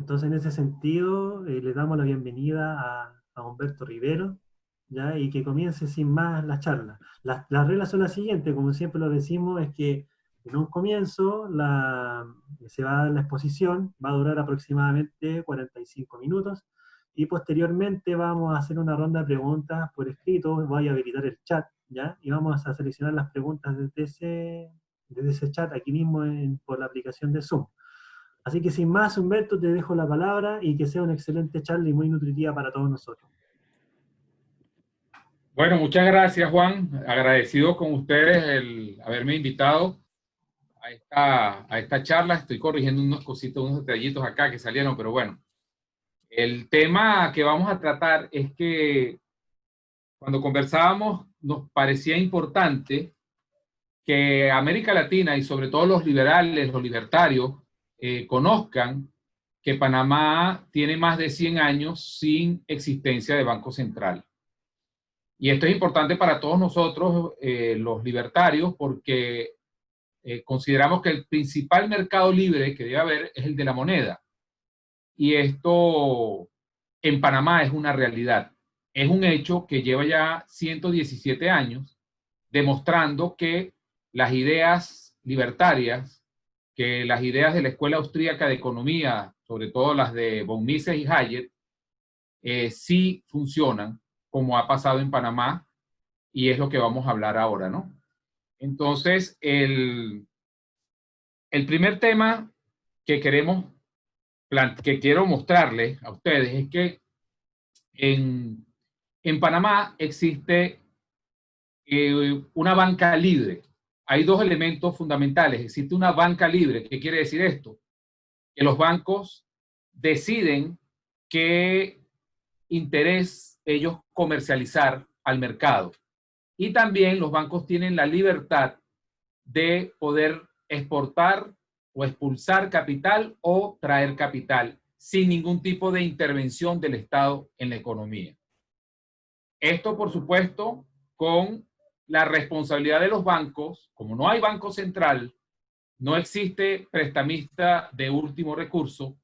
Entonces, en ese sentido, le damos la bienvenida a Humberto Rivero, ¿ya? Y que comience sin más la charla. Las reglas son las siguientes, como siempre lo decimos, es que en un comienzo se va a dar la exposición, va a durar aproximadamente 45 minutos, y posteriormente vamos a hacer una ronda de preguntas por escrito, voy a habilitar el chat, ¿ya? Y vamos a seleccionar las preguntas desde ese chat aquí mismo por la aplicación de Zoom. Así que sin más, Humberto, te dejo la palabra y que sea una excelente charla y muy nutritiva para todos nosotros. Bueno, muchas gracias, Juan. Agradecido con ustedes el haberme invitado a esta charla. Estoy corrigiendo unos cositos, unos detallitos acá que salieron, pero bueno. El tema que vamos a tratar es que cuando conversábamos nos parecía importante que América Latina y sobre todo los liberales, los libertarios, conozcan que Panamá tiene más de 100 años sin existencia de Banco Central. Y esto es importante para todos nosotros, los libertarios, porque consideramos que el principal mercado libre que debe haber es el de la moneda. Y esto en Panamá es una realidad. Es un hecho que lleva ya 117 años demostrando que las ideas libertarias, que las ideas de la Escuela Austríaca de Economía, sobre todo las de von Mises y Hayek, sí funcionan, como ha pasado en Panamá, y es lo que vamos a hablar ahora, ¿no? Entonces, el primer tema que quiero mostrarles a ustedes es que en Panamá existe una banca libre. Hay dos elementos fundamentales. Existe una banca libre. ¿Qué quiere decir esto? Que los bancos deciden qué interés ellos comercializar al mercado. Y también los bancos tienen la libertad de poder exportar o expulsar capital o traer capital sin ningún tipo de intervención del Estado en la economía. Esto, por supuesto, con la responsabilidad de los bancos. Como no hay banco central, no existe prestamista de último recurso,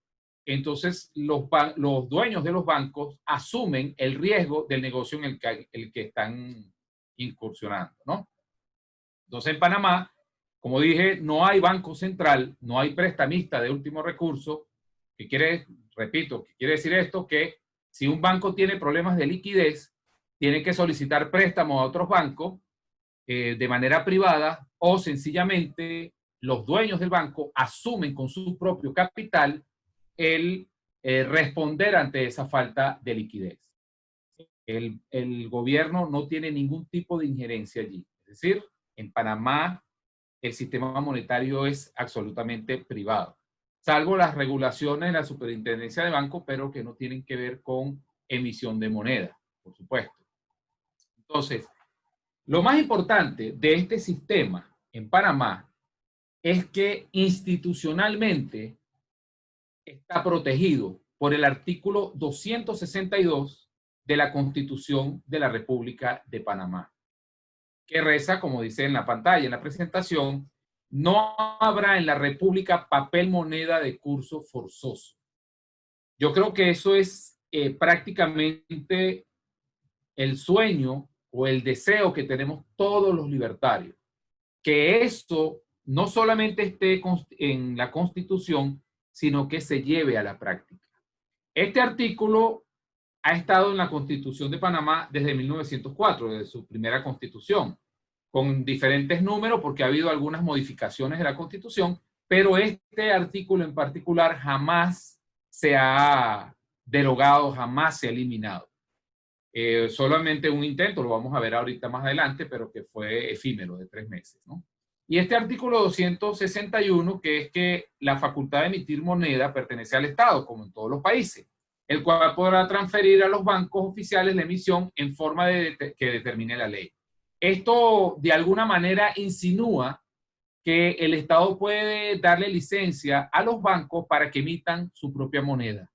entonces los dueños de los bancos asumen el riesgo del negocio en el que están incursionando, ¿no? Entonces, en Panamá, como dije, no hay banco central, no hay prestamista de último recurso, que quiere decir esto, que si un banco tiene problemas de liquidez, tiene que solicitar préstamos a otros bancos de manera privada, o sencillamente los dueños del banco asumen con su propio capital el responder ante esa falta de liquidez. El gobierno no tiene ningún tipo de injerencia allí. Es decir, en Panamá el sistema monetario es absolutamente privado, salvo las regulaciones de la superintendencia de bancos, pero que no tienen que ver con emisión de moneda, por supuesto. Entonces, lo más importante de este sistema en Panamá es que institucionalmente está protegido por el artículo 262 de la Constitución de la República de Panamá, que reza, como dice en la pantalla, en la presentación: no habrá en la República papel moneda de curso forzoso. Yo creo que eso es prácticamente el sueño o el deseo que tenemos todos los libertarios, que esto no solamente esté en la Constitución, sino que se lleve a la práctica. Este artículo ha estado en la Constitución de Panamá desde 1904, desde su primera Constitución, con diferentes números porque ha habido algunas modificaciones de la Constitución, pero este artículo en particular jamás se ha derogado, jamás se ha eliminado. Solamente un intento, lo vamos a ver ahorita más adelante, pero que fue efímero, de 3 meses, ¿no? Y este artículo 261, que es que la facultad de emitir moneda pertenece al Estado, como en todos los países, el cual podrá transferir a los bancos oficiales la emisión en forma que determine la ley. Esto, de alguna manera, insinúa que el Estado puede darle licencia a los bancos para que emitan su propia moneda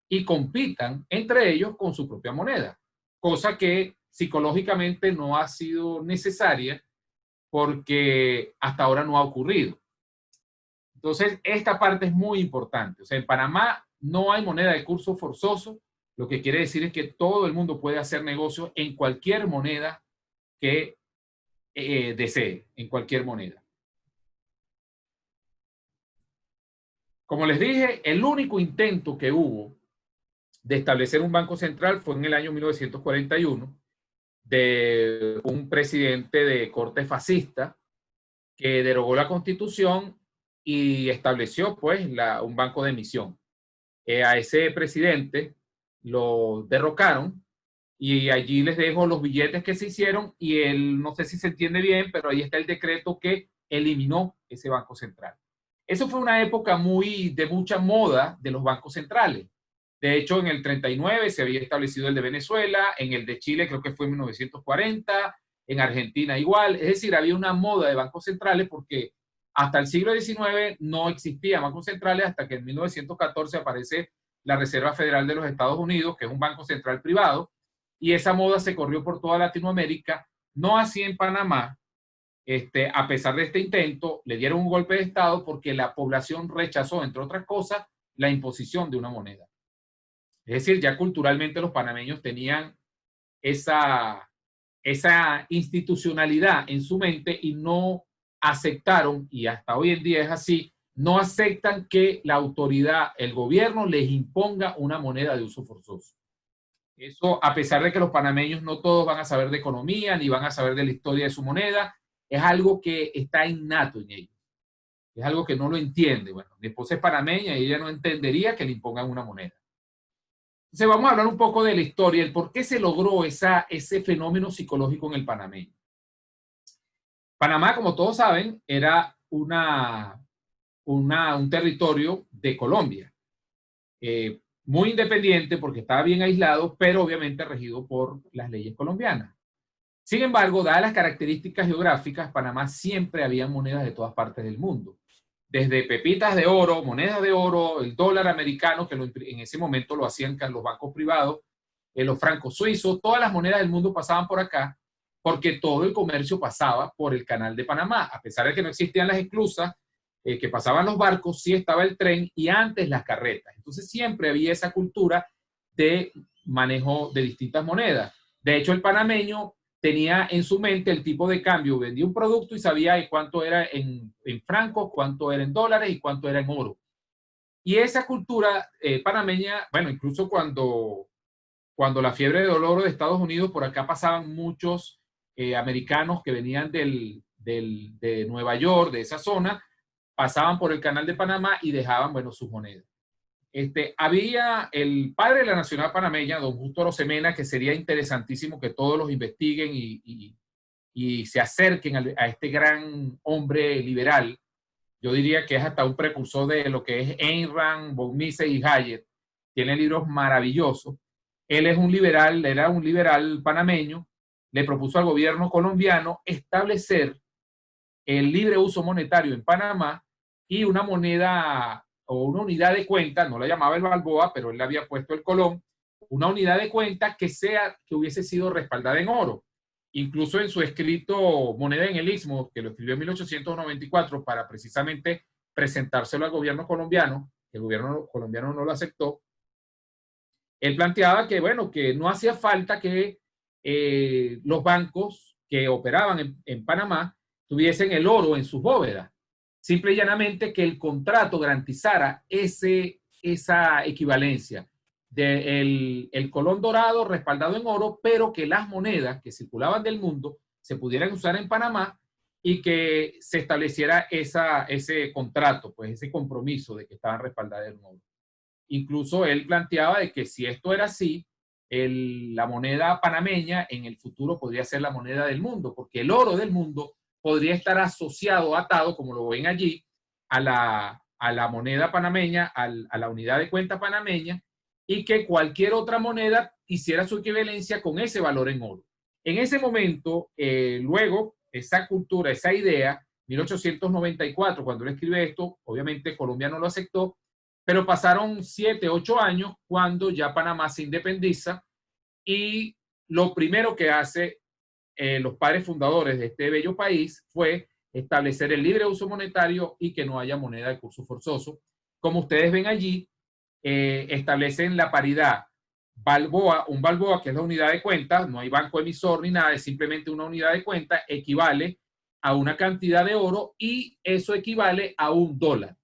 y compitan entre ellos con su propia moneda, cosa que psicológicamente no ha sido necesaria porque hasta ahora no ha ocurrido. Entonces, esta parte es muy importante. O sea, en Panamá no hay moneda de curso forzoso, lo que quiere decir es que todo el mundo puede hacer negocio en cualquier moneda que desee, en cualquier moneda. Como les dije, el único intento que hubo de establecer un banco central fue en el año 1941 de un presidente de corte fascista que derogó la Constitución y estableció pues un banco de emisión. A ese presidente lo derrocaron y allí les dejo los billetes que se hicieron y él, no sé si se entiende bien, pero ahí está el decreto que eliminó ese banco central. Eso fue una época de mucha moda de los bancos centrales. De hecho, en el 39 se había establecido el de Venezuela, en el de Chile creo que fue en 1940, en Argentina igual. Es decir, había una moda de bancos centrales porque hasta el siglo XIX no existían bancos centrales hasta que en 1914 aparece la Reserva Federal de los Estados Unidos, que es un banco central privado, y esa moda se corrió por toda Latinoamérica, no así en Panamá. A pesar de este intento, le dieron un golpe de Estado porque la población rechazó, entre otras cosas, la imposición de una moneda. Es decir, ya culturalmente los panameños tenían esa institucionalidad en su mente y no aceptaron, y hasta hoy en día es así, no aceptan que la autoridad, el gobierno, les imponga una moneda de uso forzoso. Eso, a pesar de que los panameños no todos van a saber de economía, ni van a saber de la historia de su moneda, es algo que está innato en ellos. Es algo que no lo entiende. Bueno, mi esposa es panameña y ella no entendería que le impongan una moneda. Entonces vamos a hablar un poco de la historia, el por qué se logró ese fenómeno psicológico en el panameño. Panamá, como todos saben, era un territorio de Colombia. Muy independiente porque estaba bien aislado, pero obviamente regido por las leyes colombianas. Sin embargo, dadas las características geográficas, Panamá siempre había monedas de todas partes del mundo. Desde pepitas de oro, monedas de oro, el dólar americano, que en ese momento lo hacían los bancos privados, los francos suizos, todas las monedas del mundo pasaban por acá, porque todo el comercio pasaba por el canal de Panamá. A pesar de que no existían las esclusas, que pasaban los barcos, sí estaba el tren y antes las carretas. Entonces siempre había esa cultura de manejo de distintas monedas. De hecho, el panameño tenía en su mente el tipo de cambio, vendía un producto y sabía cuánto era en francos, cuánto era en dólares y cuánto era en oro. Y esa cultura panameña, bueno, incluso cuando la fiebre del oro de Estados Unidos, por acá pasaban muchos americanos que venían de Nueva York, de esa zona, pasaban por el canal de Panamá y dejaban, bueno, sus monedas. Había el padre de la Nacional Panameña, don Justo Arosemena, que sería interesantísimo que todos los investiguen y se acerquen a este gran hombre liberal. Yo diría que es hasta un precursor de lo que es Ayn Rand, von Mises y Hayek. Tiene libros maravillosos. Él es un liberal, era un liberal panameño. Le propuso al gobierno colombiano establecer el libre uso monetario en Panamá y una moneda o una unidad de cuenta, no la llamaba el Balboa, pero él le había puesto el Colón, una unidad de cuenta que hubiese sido respaldada en oro. Incluso en su escrito Moneda en el Istmo, que lo escribió en 1894 para precisamente presentárselo al gobierno colombiano, que el gobierno colombiano no lo aceptó, él planteaba que, bueno, que no hacía falta que los bancos que operaban en Panamá tuviesen el oro en sus bóvedas. Simple y llanamente que el contrato garantizara esa equivalencia del el colón dorado respaldado en oro, pero que las monedas que circulaban del mundo se pudieran usar en Panamá y que se estableciera ese contrato, pues ese compromiso de que estaban respaldadas en oro. Incluso él planteaba de que si esto era así, la moneda panameña en el futuro podría ser la moneda del mundo, porque el oro del mundo podría estar asociado, atado, como lo ven allí, a la moneda panameña, a la unidad de cuenta panameña, y que cualquier otra moneda hiciera su equivalencia con ese valor en oro. En ese momento, luego, esa cultura, esa idea, 1894, cuando él escribe esto, obviamente Colombia no lo aceptó, pero pasaron 7, 8 años cuando ya Panamá se independiza y lo primero que hace los padres fundadores de este bello país fue establecer el libre uso monetario y que no haya moneda de curso forzoso. Como ustedes ven allí, establecen la paridad Balboa, un Balboa, que es la unidad de cuenta, no hay banco emisor ni nada, es simplemente una unidad de cuenta, equivale a una cantidad de oro y eso equivale a $1.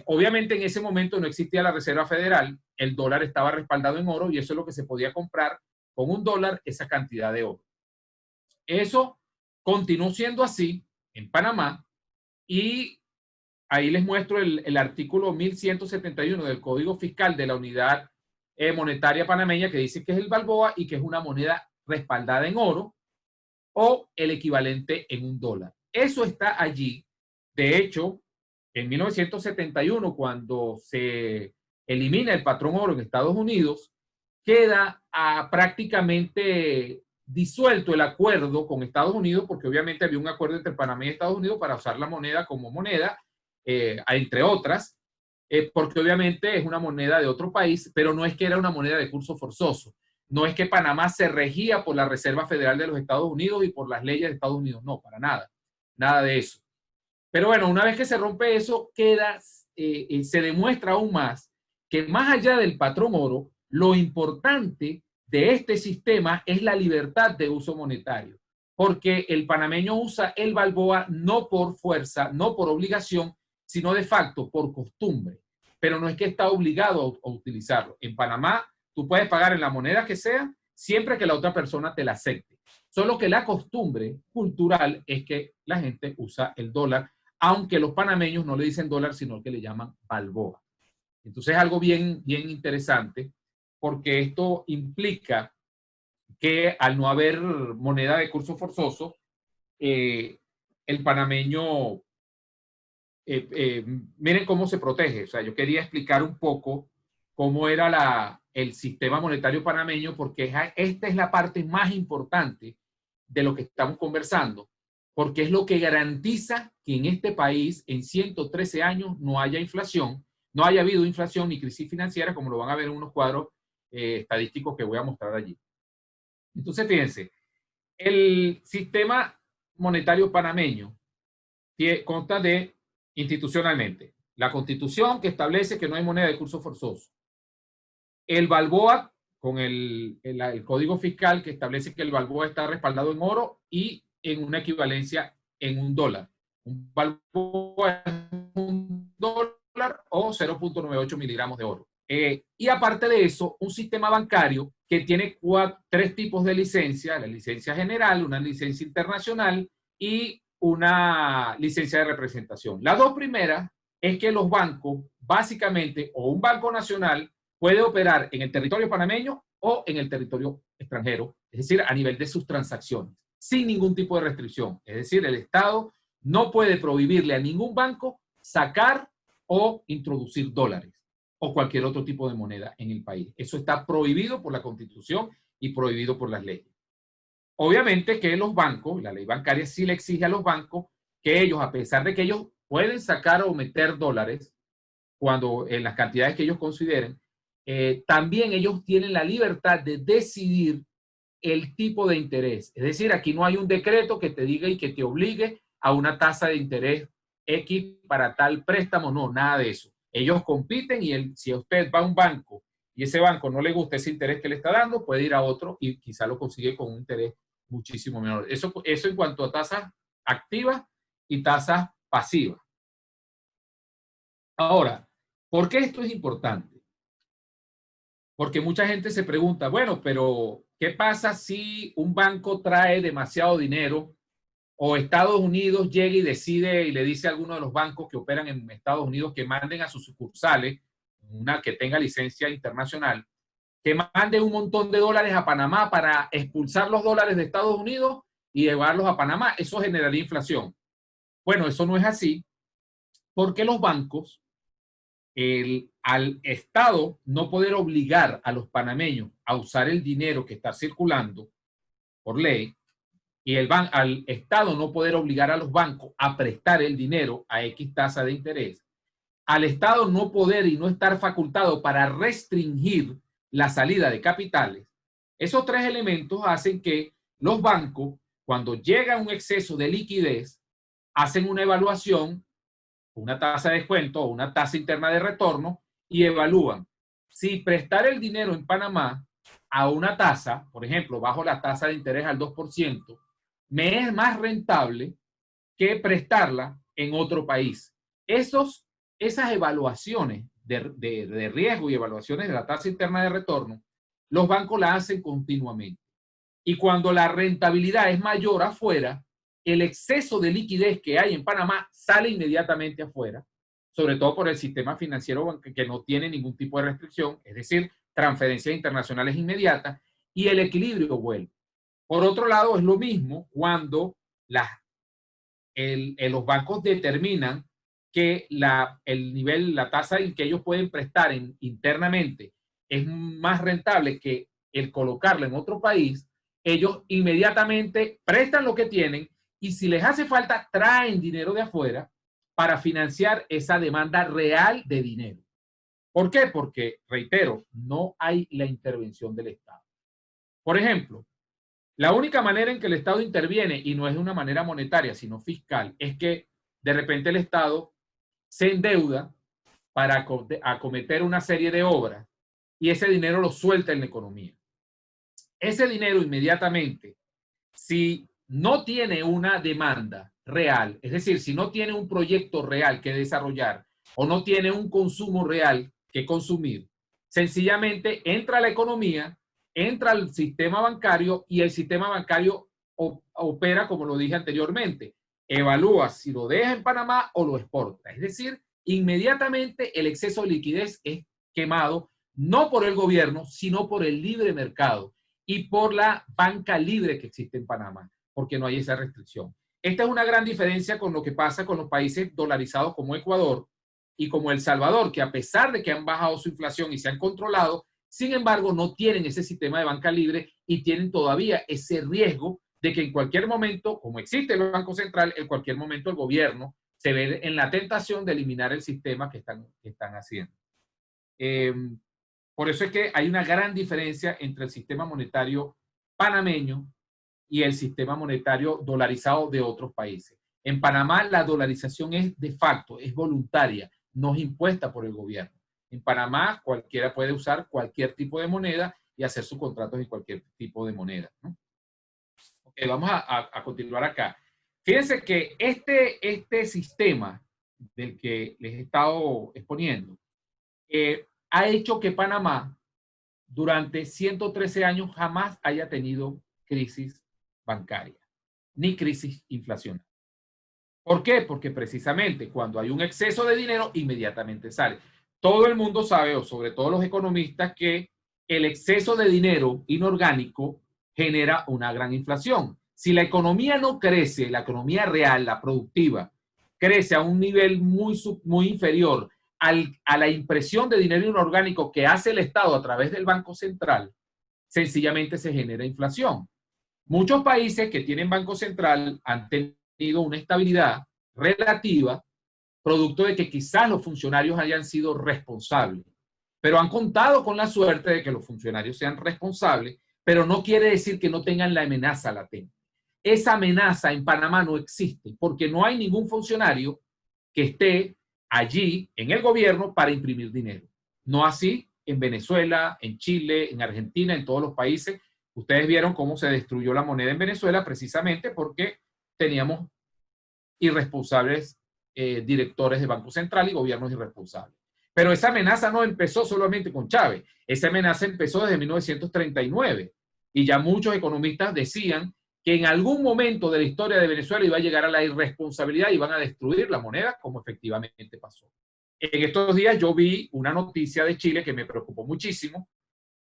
Obviamente en ese momento no existía la Reserva Federal, el dólar estaba respaldado en oro y eso es lo que se podía comprar con $1, esa cantidad de oro. Eso continuó siendo así en Panamá y ahí les muestro el artículo 1171 del Código Fiscal de la Unidad Monetaria Panameña que dice que es el Balboa y que es una moneda respaldada en oro o el equivalente en $1. Eso está allí. De hecho, en 1971, cuando se elimina el patrón oro en Estados Unidos, queda prácticamente disuelto el acuerdo con Estados Unidos, porque obviamente había un acuerdo entre Panamá y Estados Unidos para usar la moneda como moneda, entre otras, porque obviamente es una moneda de otro país, pero no es que era una moneda de curso forzoso. No es que Panamá se regía por la Reserva Federal de los Estados Unidos y por las leyes de Estados Unidos. No, para nada. Nada de eso. Pero bueno, una vez que se rompe eso, se demuestra aún más que más allá del patrón oro, lo importante de este sistema es la libertad de uso monetario. Porque el panameño usa el Balboa no por fuerza, no por obligación, sino de facto por costumbre. Pero no es que está obligado a utilizarlo. En Panamá, tú puedes pagar en la moneda que sea, siempre que la otra persona te la acepte. Solo que la costumbre cultural es que la gente usa el dólar, aunque los panameños no le dicen dólar, sino que le llaman Balboa. Entonces es algo bien interesante, porque esto implica que al no haber moneda de curso forzoso, el panameño, miren cómo se protege. O sea, yo quería explicar un poco cómo era el sistema monetario panameño, porque esta es la parte más importante de lo que estamos conversando, porque es lo que garantiza que en este país en 113 años no haya inflación, no haya habido inflación ni crisis financiera, como lo van a ver en unos cuadros estadísticos que voy a mostrar allí. Entonces, fíjense, el sistema monetario panameño consta de, institucionalmente, la Constitución, que establece que no hay moneda de curso forzoso, el Balboa, con el Código Fiscal, que establece que el Balboa está respaldado en oro y en una equivalencia en $1. Un Balboa es $1 o 0.98 miligramos de oro. Y aparte de eso, un sistema bancario que tiene tres tipos de licencia: la licencia general, una licencia internacional y una licencia de representación. Las dos primeras es que los bancos, básicamente, o un banco nacional, puede operar en el territorio panameño o en el territorio extranjero, es decir, a nivel de sus transacciones, sin ningún tipo de restricción. Es decir, el Estado no puede prohibirle a ningún banco sacar o introducir dólares o cualquier otro tipo de moneda en el país. Eso está prohibido por la Constitución y prohibido por las leyes. Obviamente que los bancos, la ley bancaria sí le exige a los bancos que ellos, a pesar de que ellos pueden sacar o meter dólares cuando en las cantidades que ellos consideren, también ellos tienen la libertad de decidir el tipo de interés. Es decir, aquí no hay un decreto que te diga y que te obligue a una tasa de interés X para tal préstamo, no, nada de eso. Ellos compiten y si usted va a un banco y ese banco no le gusta ese interés que le está dando, puede ir a otro y quizá lo consigue con un interés muchísimo menor. Eso en cuanto a tasas activas y tasas pasivas. Ahora, ¿por qué esto es importante? Porque mucha gente se pregunta, bueno, pero ¿qué pasa si un banco trae demasiado dinero o Estados Unidos llega y decide y le dice a alguno de los bancos que operan en Estados Unidos que manden a sus sucursales, una que tenga licencia internacional, que manden un montón de dólares a Panamá para expulsar los dólares de Estados Unidos y llevarlos a Panamá? Eso generaría inflación. Bueno, eso no es así, porque los bancos, al Estado no poder obligar a los panameños a usar el dinero que está circulando por ley, y al Estado no poder obligar a los bancos a prestar el dinero a X tasa de interés, al Estado no poder y no estar facultado para restringir la salida de capitales, esos tres elementos hacen que los bancos, cuando llega un exceso de liquidez, hacen una evaluación, una tasa de descuento o una tasa interna de retorno y evalúan si prestar el dinero en Panamá a una tasa, por ejemplo, bajo la tasa de interés al 2%, me es más rentable que prestarla en otro país. Esas evaluaciones de riesgo y evaluaciones de la tasa interna de retorno, los bancos la hacen continuamente. Y cuando la rentabilidad es mayor afuera, el exceso de liquidez que hay en Panamá sale inmediatamente afuera, sobre todo por el sistema financiero que no tiene ningún tipo de restricción, es decir, transferencias internacionales inmediatas, y el equilibrio vuelve. Por otro lado, es lo mismo cuando los bancos determinan que la tasa en que ellos pueden prestar internamente es más rentable que el colocarla en otro país, ellos inmediatamente prestan lo que tienen y si les hace falta, traen dinero de afuera para financiar esa demanda real de dinero. ¿Por qué? Porque, reitero, no hay la intervención del Estado. Por ejemplo, la única manera en que el Estado interviene, y no es de una manera monetaria, sino fiscal, es que de repente el Estado se endeuda para acometer una serie de obras y ese dinero lo suelta en la economía. Ese dinero inmediatamente, si no tiene una demanda real, es decir, si no tiene un proyecto real que desarrollar o no tiene un consumo real que consumir, sencillamente entra a la economía, entra al sistema bancario y el sistema bancario opera como lo dije anteriormente, evalúa si lo deja en Panamá o lo exporta. Es decir, inmediatamente el exceso de liquidez es quemado no por el gobierno, sino por el libre mercado y por la banca libre que existe en Panamá, porque no hay esa restricción. Esta es una gran diferencia con lo que pasa con los países dolarizados como Ecuador y como El Salvador, que a pesar de que han bajado su inflación y se han controlado, sin embargo no tienen ese sistema de banca libre y tienen todavía ese riesgo de que en cualquier momento, como existe el Banco Central, en cualquier momento el gobierno se ve en la tentación de eliminar el sistema que están haciendo. Por eso es que hay una gran diferencia entre el sistema monetario panameño y el sistema monetario dolarizado de otros países. En Panamá la dolarización es de facto, es voluntaria, no es impuesta por el gobierno. En Panamá cualquiera puede usar cualquier tipo de moneda y hacer sus contratos en cualquier tipo de moneda, ¿no? Okay, vamos a continuar acá. Fíjense que este sistema del que les he estado exponiendo ha hecho que Panamá durante 113 años jamás haya tenido crisis bancaria ni crisis inflacionaria. ¿Por qué? Porque precisamente cuando hay un exceso de dinero, inmediatamente sale. Todo el mundo sabe, o sobre todo los economistas, que el exceso de dinero inorgánico genera una gran inflación. Si la economía no crece, la economía real, la productiva, crece a un nivel muy inferior a la impresión de dinero inorgánico que hace el Estado a través del Banco Central, sencillamente se genera inflación. Muchos países que tienen Banco Central han tenido una estabilidad relativa, producto de que quizás los funcionarios hayan sido responsables, pero han contado con la suerte de que los funcionarios sean responsables, pero no quiere decir que no tengan la amenaza latente. Esa amenaza en Panamá no existe, porque no hay ningún funcionario que esté allí en el gobierno para imprimir dinero. No así en Venezuela, en Chile, en Argentina, en todos los países. Ustedes vieron cómo se destruyó la moneda en Venezuela precisamente porque teníamos irresponsables directores de Banco Central y gobiernos irresponsables. Pero esa amenaza no empezó solamente con Chávez. Esa amenaza empezó desde 1939 y ya muchos economistas decían que en algún momento de la historia de Venezuela iba a llegar a la irresponsabilidad y iban a destruir la moneda, como efectivamente pasó. En estos días yo vi una noticia de Chile que me preocupó muchísimo,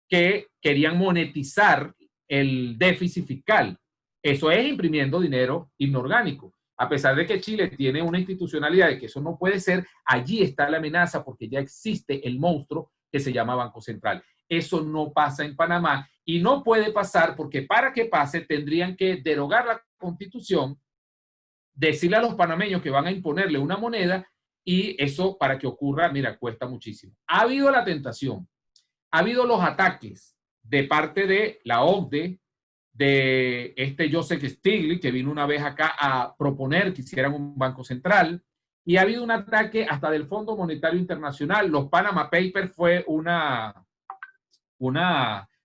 que querían monetizar el déficit fiscal. Eso es imprimiendo dinero inorgánico. A pesar de que Chile tiene una institucionalidad de que eso no puede ser, allí está la amenaza porque ya existe el monstruo que se llama Banco Central. Eso no pasa en Panamá y no puede pasar porque para que pase tendrían que derogar la Constitución, decirle a los panameños que van a imponerle una moneda y eso para que ocurra, mira, cuesta muchísimo. Ha habido la tentación, ha habido los ataques de parte de la OCDE, de Joseph Stiglitz, que vino una vez acá a proponer que hicieran un banco central, Y ha habido un ataque hasta del Fondo Monetario Internacional. Los Panama Papers fue una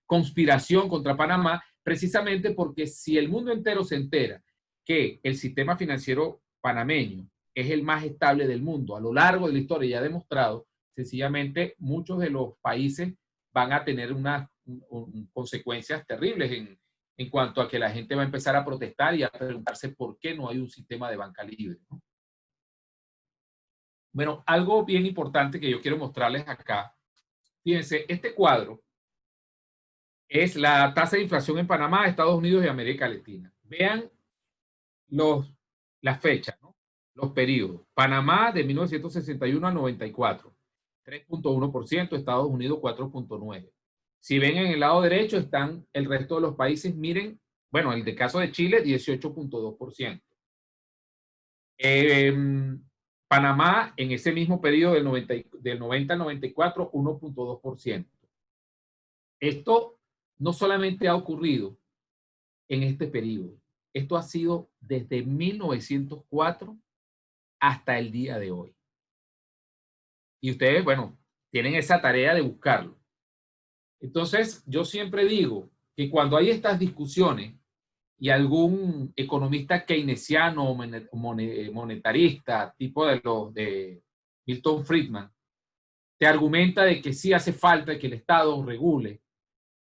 conspiración contra Panamá, precisamente porque si el mundo entero se entera que el sistema financiero panameño es el más estable del mundo a lo largo de la historia y ha demostrado, sencillamente muchos de los países van a tener unas consecuencias terribles en cuanto a que la gente va a empezar a protestar y a preguntarse por qué no hay un sistema de banca libre, ¿no? Bueno, algo bien importante que yo quiero mostrarles acá. Fíjense, este cuadro es la tasa de inflación en Panamá, Estados Unidos y América Latina. Vean las fechas, ¿no? Los periodos. Panamá de 1961 a 94, 3.1%, Estados Unidos 4.9%. Si ven en el lado derecho están el resto de los países, miren, bueno, el de caso de Chile, 18.2%. Panamá en ese mismo periodo del 90 al 94, 1.2%. Esto no solamente ha ocurrido en este periodo, esto ha sido desde 1904 hasta el día de hoy. Y ustedes, bueno, tienen esa tarea de buscarlo. Entonces, yo siempre digo que cuando hay estas discusiones y algún economista keynesiano o monetarista, tipo de los de Milton Friedman, te argumenta de que sí hace falta que el Estado regule,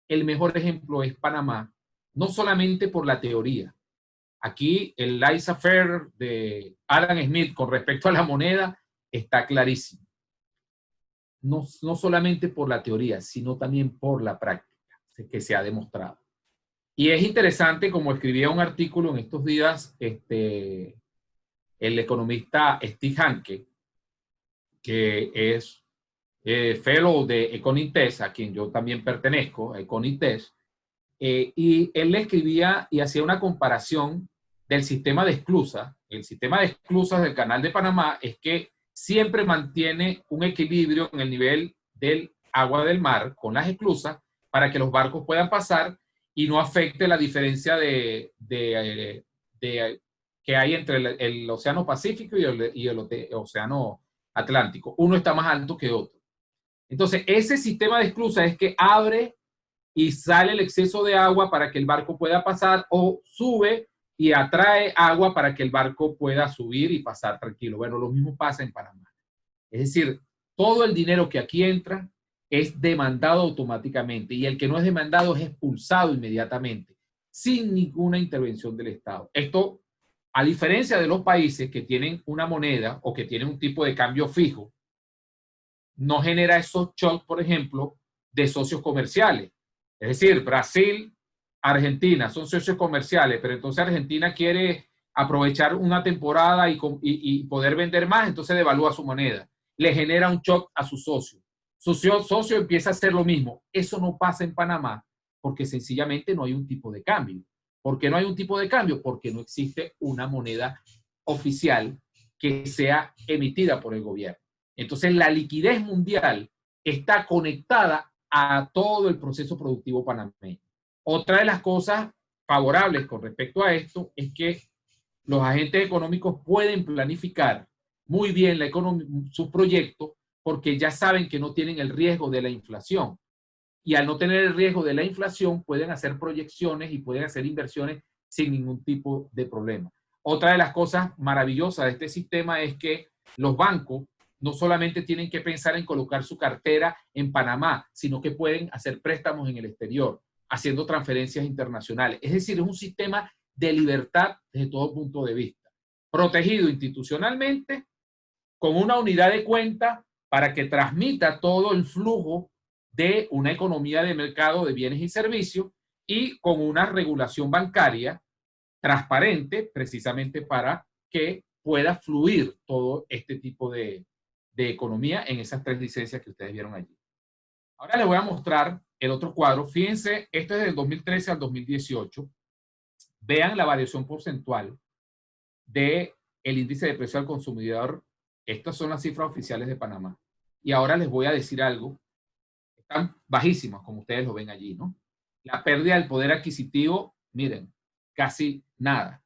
el mejor ejemplo es Panamá, no solamente por la teoría. Aquí el laissez-faire de Adam Smith con respecto a la moneda está clarísimo. No solamente por la teoría, sino también por la práctica que se ha demostrado. Y es interesante, como escribía un artículo en estos días, el economista Steve Hanke, que es fellow de Econintes, a quien yo también pertenezco, a Econintes, y él le escribía y hacía una comparación del sistema de esclusas. El sistema de esclusas del Canal de Panamá es que siempre mantiene un equilibrio en el nivel del agua del mar con las esclusas para que los barcos puedan pasar y no afecte la diferencia que hay entre el Océano Pacífico y el Océano Atlántico. Uno está más alto que otro. Entonces, ese sistema de esclusas es que abre y sale el exceso de agua para que el barco pueda pasar, o sube y atrae agua para que el barco pueda subir y pasar tranquilo. Bueno, lo mismo pasa en Panamá. Es decir, todo el dinero que aquí entra es demandado automáticamente y el que no es demandado es expulsado inmediatamente, sin ninguna intervención del Estado. Esto, a diferencia de los países que tienen una moneda o que tienen un tipo de cambio fijo, no genera esos shocks, por ejemplo, de socios comerciales. Es decir, Brasil, Argentina son socios comerciales, pero entonces Argentina quiere aprovechar una temporada y poder vender más, entonces devalúa su moneda. Le genera un shock a su socio. Su socio empieza a hacer lo mismo. Eso no pasa en Panamá porque sencillamente no hay un tipo de cambio. ¿Por qué no hay un tipo de cambio? Porque no existe una moneda oficial que sea emitida por el gobierno. Entonces, la liquidez mundial está conectada a todo el proceso productivo panameño. Otra de las cosas favorables con respecto a esto es que los agentes económicos pueden planificar muy bien sus proyectos porque ya saben que no tienen el riesgo de la inflación. Y al no tener el riesgo de la inflación, pueden hacer proyecciones y pueden hacer inversiones sin ningún tipo de problema. Otra de las cosas maravillosas de este sistema es que los bancos no solamente tienen que pensar en colocar su cartera en Panamá, sino que pueden hacer préstamos en el exterior, haciendo transferencias internacionales. Es decir, es un sistema de libertad desde todo punto de vista. Protegido institucionalmente, con una unidad de cuenta para que transmita todo el flujo de una economía de mercado de bienes y servicios y con una regulación bancaria transparente, precisamente para que pueda fluir todo este tipo de economía en esas 3 licencias que ustedes vieron allí. Ahora les voy a mostrar el otro cuadro. Fíjense, esto es del 2013 al 2018. Vean la variación porcentual del índice de precio al consumidor. Estas son las cifras oficiales de Panamá. Y ahora les voy a decir algo. Están bajísimas, como ustedes lo ven allí, ¿no? La pérdida del poder adquisitivo, miren, casi nada.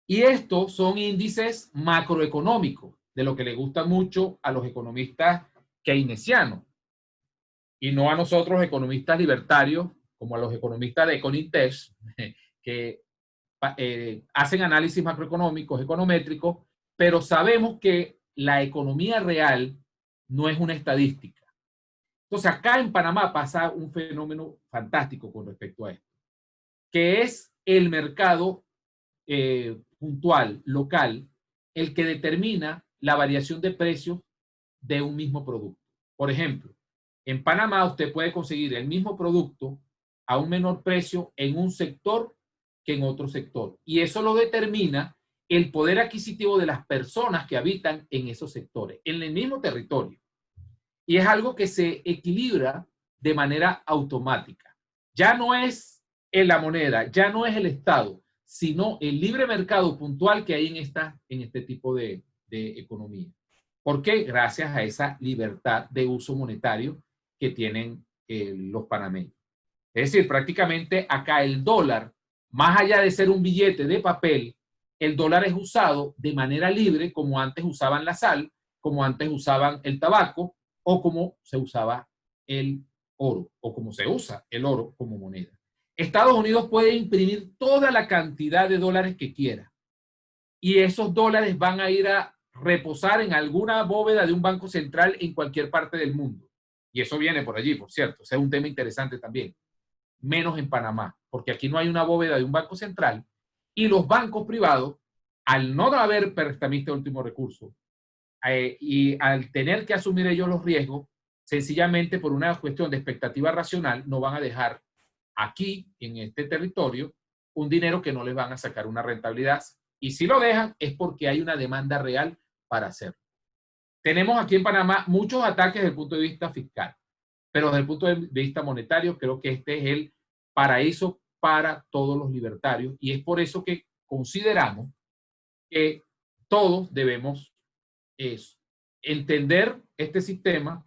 Y estos son índices macroeconómicos. de lo que le gusta mucho a los economistas keynesianos y no a nosotros economistas libertarios, como a los economistas de Econintech, que hacen análisis macroeconómicos, econométricos, pero sabemos que la economía real no es una estadística. Entonces, acá en Panamá pasa un fenómeno fantástico con respecto a esto, que es el mercado puntual, local, el que determina la variación de precios de un mismo producto. Por ejemplo, en Panamá usted puede conseguir el mismo producto a un menor precio en un sector que en otro sector. Y eso lo determina el poder adquisitivo de las personas que habitan en esos sectores, en el mismo territorio. Y es algo que se equilibra de manera automática. Ya no es en la moneda, ya no es el Estado, sino el libre mercado puntual que hay en este tipo de economía. ¿Por qué? Gracias a esa libertad de uso monetario que tienen los panameños. Es decir, prácticamente acá el dólar, más allá de ser un billete de papel, el dólar es usado de manera libre, como antes usaban la sal, como antes usaban el tabaco, o como se usaba el oro, o como se usa el oro como moneda. Estados Unidos puede imprimir toda la cantidad de dólares que quiera, y esos dólares van a ir a reposar en alguna bóveda de un banco central en cualquier parte del mundo. Y eso viene por allí, por cierto. Ese es un tema interesante también. Menos en Panamá, porque aquí no hay una bóveda de un banco central, y los bancos privados, al no haber prestamista de último recurso, y al tener que asumir ellos los riesgos, sencillamente por una cuestión de expectativa racional, no van a dejar aquí, en este territorio, un dinero que no les van a sacar una rentabilidad. Y si lo dejan es porque hay una demanda real para hacerlo. Tenemos aquí en Panamá muchos ataques desde el punto de vista fiscal, pero desde el punto de vista monetario creo que este es el paraíso para todos los libertarios, y es por eso que consideramos que todos debemos entender este sistema,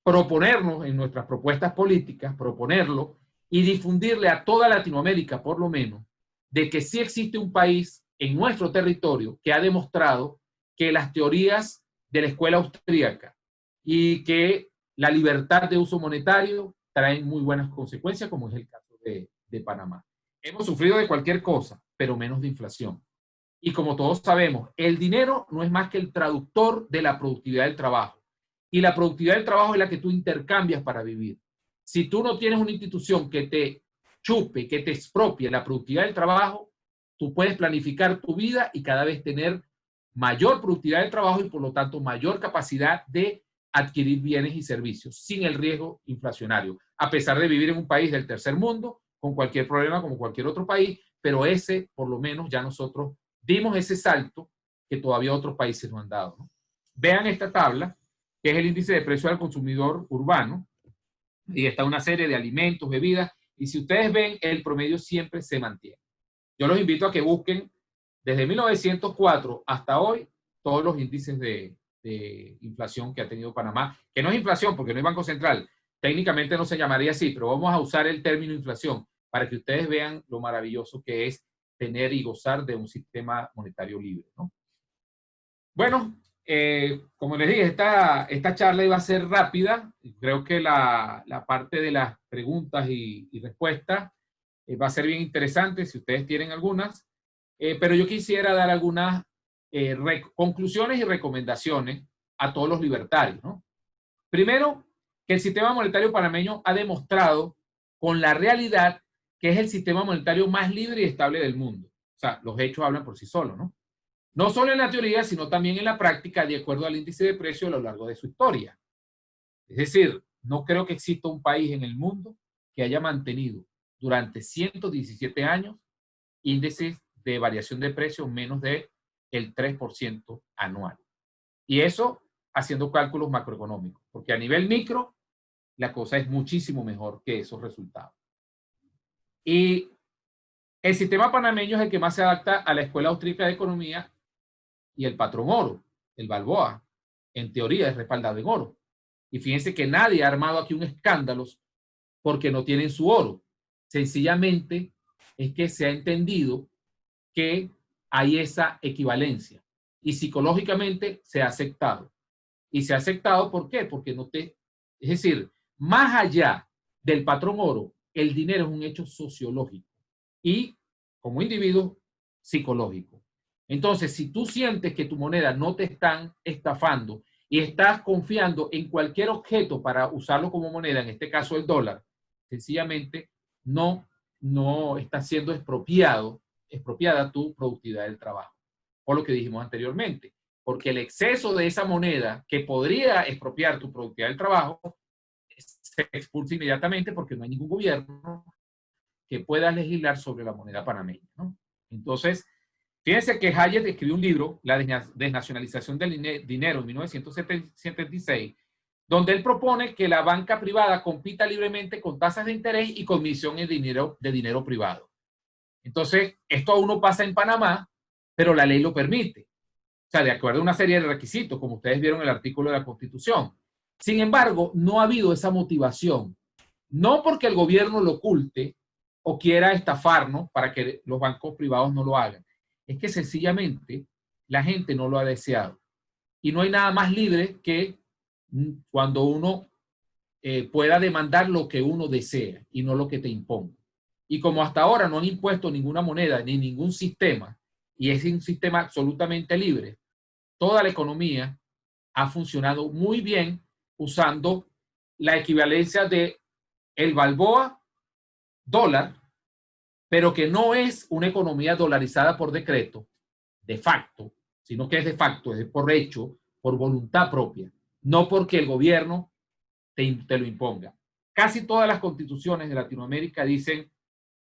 proponernos en nuestras propuestas políticas, proponerlo y difundirle a toda Latinoamérica, por lo menos, de que sí existe un país en nuestro territorio que ha demostrado que las teorías de la escuela austríaca y que la libertad de uso monetario traen muy buenas consecuencias, como es el caso de Panamá. Hemos sufrido de cualquier cosa, pero menos de inflación. Y como todos sabemos, el dinero no es más que el traductor de la productividad del trabajo. Y la productividad del trabajo es la que tú intercambias para vivir. Si tú no tienes una institución que te chupe, que te expropie la productividad del trabajo, tú puedes planificar tu vida y cada vez tener mayor productividad del trabajo y por lo tanto mayor capacidad de adquirir bienes y servicios sin el riesgo inflacionario, a pesar de vivir en un país del tercer mundo, con cualquier problema como cualquier otro país, pero ese por lo menos ya nosotros dimos ese salto que todavía otros países no han dado, ¿no? Vean esta tabla, que es el índice de precio al consumidor urbano, y está una serie de alimentos, bebidas, y si ustedes ven, el promedio siempre se mantiene. Yo los invito a que busquen desde 1904 hasta hoy todos los índices de inflación que ha tenido Panamá, que no es inflación porque no hay Banco Central, técnicamente no se llamaría así, pero vamos a usar el término inflación para que ustedes vean lo maravilloso que es tener y gozar de un sistema monetario libre, ¿no? Bueno, como les dije, esta charla iba a ser rápida. Creo que la parte de las preguntas y respuestas va a ser bien interesante si ustedes tienen algunas. Pero yo quisiera dar algunas conclusiones y recomendaciones a todos los libertarios, ¿no? Primero, que el sistema monetario panameño ha demostrado con la realidad que es el sistema monetario más libre y estable del mundo. O sea, los hechos hablan por sí solos, ¿no? No solo en la teoría, sino también en la práctica, de acuerdo al índice de precio a lo largo de su historia. Es decir, no creo que exista un país en el mundo que haya mantenido durante 117 años índices de variación de precios menos del 3% anual. Y eso haciendo cálculos macroeconómicos, porque a nivel micro la cosa es muchísimo mejor que esos resultados. Y el sistema panameño es el que más se adapta a la Escuela Austríaca de Economía y el patrón oro, el Balboa, en teoría es respaldado en oro. Y fíjense que nadie ha armado aquí un escándalo porque no tienen su oro. Sencillamente es que se ha entendido que hay esa equivalencia. y psicológicamente se ha aceptado. Y se ha aceptado, ¿por qué? Porque no te... Es decir, más allá del patrón oro, el dinero es un hecho sociológico y, como individuo, psicológico. Entonces, si tú sientes que tu moneda no te están estafando y estás confiando en cualquier objeto para usarlo como moneda, en este caso el dólar, sencillamente no está siendo expropiada tu productividad del trabajo. Por lo que dijimos anteriormente. Porque el exceso de esa moneda que podría expropiar tu productividad del trabajo se expulsa inmediatamente porque no hay ningún gobierno que pueda legislar sobre la moneda panameña, ¿no? Entonces, fíjense que Hayek escribió un libro, La desnacionalización del dinero, en 1976, donde él propone que la banca privada compita libremente con tasas de interés y comisión de dinero privado. Entonces, esto aún no pasa en Panamá, pero la ley lo permite. O sea, de acuerdo a una serie de requisitos, como ustedes vieron en el artículo de la Constitución. Sin embargo, no ha habido esa motivación. No porque el gobierno lo oculte o quiera estafarnos para que los bancos privados no lo hagan. Es que sencillamente la gente no lo ha deseado. Y no hay nada más libre que cuando uno pueda demandar lo que uno desea y no lo que te imponga. Y como hasta ahora no han impuesto ninguna moneda ni ningún sistema, y es un sistema absolutamente libre, toda la economía ha funcionado muy bien usando la equivalencia de el balboa dólar, pero que no es una economía dolarizada por decreto, de facto, sino que es de facto, es por hecho, por voluntad propia, no porque el gobierno te lo imponga. Casi todas las constituciones de Latinoamérica dicen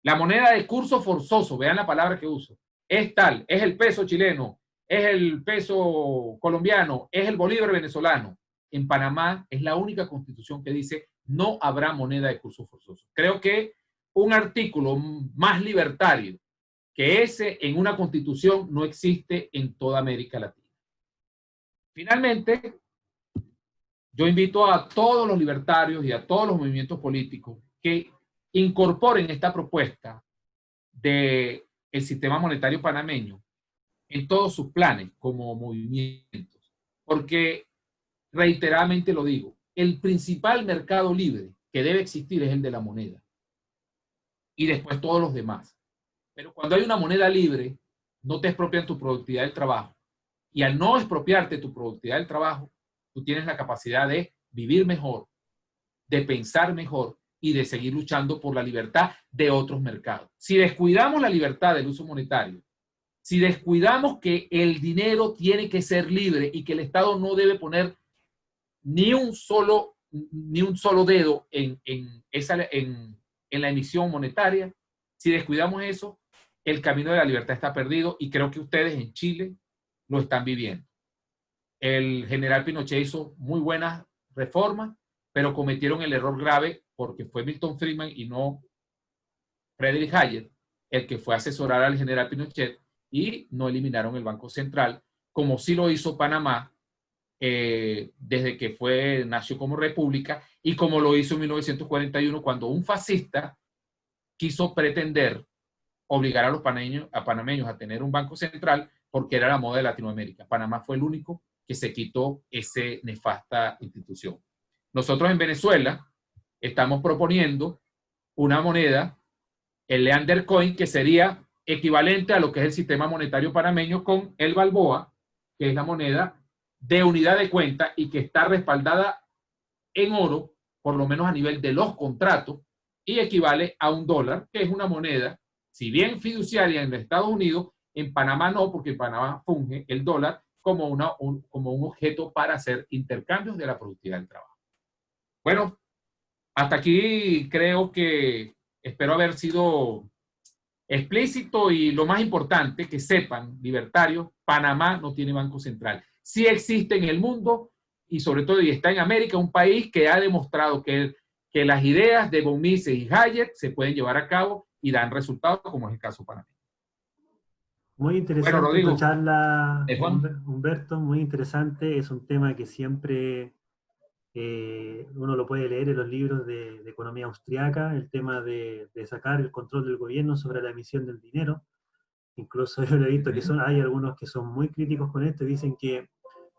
la moneda de curso forzoso, vean la palabra que uso, es tal, es el peso chileno, es el peso colombiano, es el bolívar venezolano. En Panamá es la única constitución que dice no habrá moneda de curso forzoso. Creo que un artículo más libertario que ese en una constitución no existe en toda América Latina. Finalmente, yo invito a todos los libertarios y a todos los movimientos políticos que incorporen esta propuesta del sistema monetario panameño en todos sus planes como movimientos. Porque, reiteradamente lo digo, el principal mercado libre que debe existir es el de la moneda. Y después todos los demás. Pero cuando hay una moneda libre, no te expropian tu productividad del trabajo. Y al no expropiarte tu productividad del trabajo, tú tienes la capacidad de vivir mejor, de pensar mejor y de seguir luchando por la libertad de otros mercados. Si descuidamos la libertad del uso monetario, si descuidamos que el dinero tiene que ser libre y que el Estado no debe poner ni un solo dedo en la emisión monetaria, si descuidamos eso, el camino de la libertad está perdido y creo que ustedes en Chile lo están viviendo. El general Pinochet hizo muy buenas reformas, pero cometieron el error grave porque fue Milton Friedman y no Friedrich Hayek el que fue a asesorar al general Pinochet y no eliminaron el Banco Central, como sí lo hizo Panamá desde que nació como república y como lo hizo en 1941 cuando un fascista quiso pretender obligar a los panameños a tener un banco central porque era la moda de Latinoamérica. Panamá fue el único que se quitó esa nefasta institución. Nosotros en Venezuela estamos proponiendo una moneda, el Leander Coin, que sería equivalente a lo que es el sistema monetario panameño con el Balboa, que es la moneda de unidad de cuenta y que está respaldada en oro, por lo menos a nivel de los contratos, y equivale a un dólar, que es una moneda, si bien fiduciaria en los Estados Unidos, en Panamá no, porque en Panamá funge el dólar como un objeto para hacer intercambios de la productividad del trabajo. Bueno, hasta aquí creo que espero haber sido explícito y lo más importante, que sepan, libertarios, Panamá no tiene banco central. Sí existe en el mundo y sobre todo y está en América, un país que ha demostrado que las ideas de von Mises y Hayek se pueden llevar a cabo y dan resultados, como es el caso panameño. Muy Bueno, interesante tu Rodrigo, charla, Juan. Humberto, muy interesante. Es un tema que siempre uno lo puede leer en los libros de economía austriaca, el tema de sacar el control del gobierno sobre la emisión del dinero. Incluso yo lo he visto que hay algunos que son muy críticos con esto y dicen que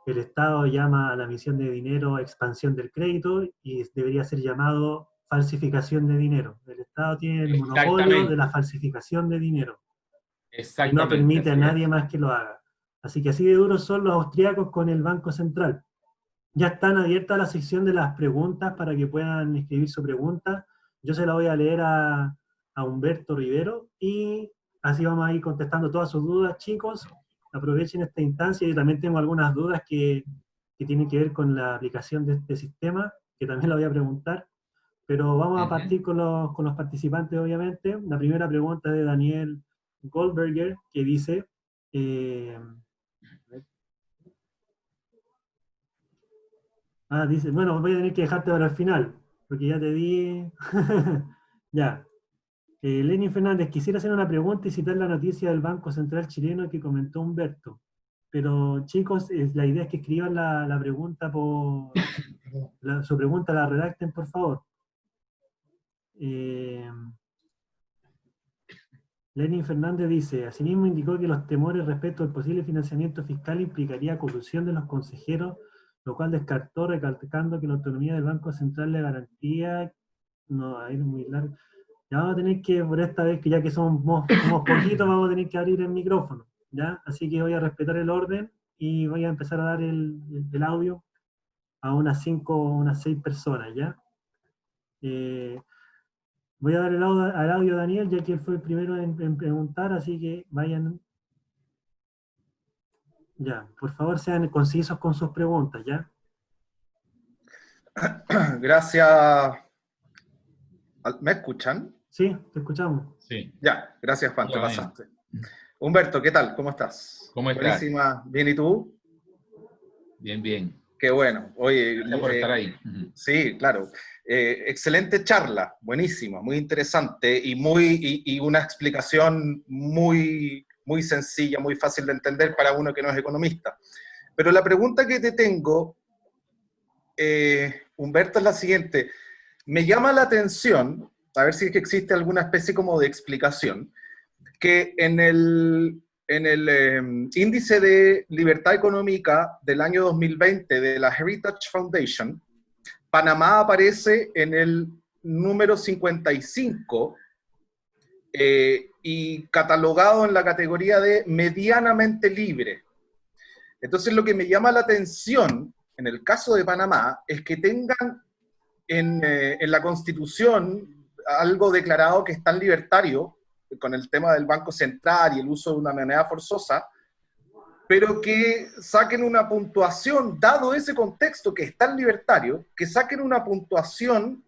el Estado llama a la emisión de dinero expansión del crédito y debería ser llamado falsificación de dinero. El Estado tiene el monopolio de la Exactamente, falsificación de dinero y no exactamente, permite a así nadie es. más que lo haga. Así que así de duros son los austríacos con el Banco Central. Ya están abiertas la sección de las preguntas para que puedan escribir su pregunta. Yo se la voy a leer a Humberto Rivero y así vamos a ir contestando todas sus dudas, chicos. Aprovechen esta instancia. Yo también tengo algunas dudas que tienen que ver con la aplicación de este sistema, que también la voy a preguntar. Pero vamos a Ujú. partir con los participantes, obviamente. La primera pregunta es de Daniel Goldberger, que dice, eh, dice, bueno, voy a tener que dejarte para el final, porque ya te di. Ya. Lenin Fernández, quisiera hacer una pregunta y citar la noticia del Banco Central chileno que comentó Humberto. Pero chicos, la idea es que escriban la pregunta su pregunta la redacten, por favor. Eh, Lenin Fernández dice, asimismo indicó que los temores respecto al posible financiamiento fiscal implicaría corrupción de los consejeros, lo cual descartó recalcando que la autonomía del Banco Central le garantía, no, a ir muy largo, ya vamos a tener que, por esta vez, que ya que somos poquitos, vamos a tener que abrir el micrófono, ¿ya? Así que voy a respetar el orden y voy a empezar a dar el audio a unas 5 o unas 6 personas, ¿ya? Eh, Voy a dar el al audio a Daniel, ya que él fue el primero en preguntar, así que vayan, ya, por favor sean concisos con sus preguntas, ¿ya? Gracias. ¿Me escuchan? Sí, te escuchamos. Sí, Ya, gracias Juan, te ya, bien. pasaste. Humberto, ¿qué tal? ¿Cómo estás? ¿Cómo estás? Buenísima. ¿Bien y tú? Bien, bien. Qué bueno. Oye, Gracias por estar ahí. Ujú. sí, claro. Excelente charla, buenísima, muy interesante y una explicación muy sencilla, muy fácil de entender para uno que no es economista. Pero la pregunta que te tengo, Humberto, es la siguiente. Me llama la atención, a ver si es que existe alguna especie como de explicación, que en el índice de libertad económica del año 2020 de la Heritage Foundation, Panamá aparece en el número 55 y catalogado en la categoría de medianamente libre. Entonces lo que me llama la atención en el caso de Panamá es que tengan en la Constitución algo declarado que es tan libertario con el tema del Banco Central y el uso de una moneda forzosa, pero que saquen una puntuación, dado ese contexto que es tan libertario, que saquen una puntuación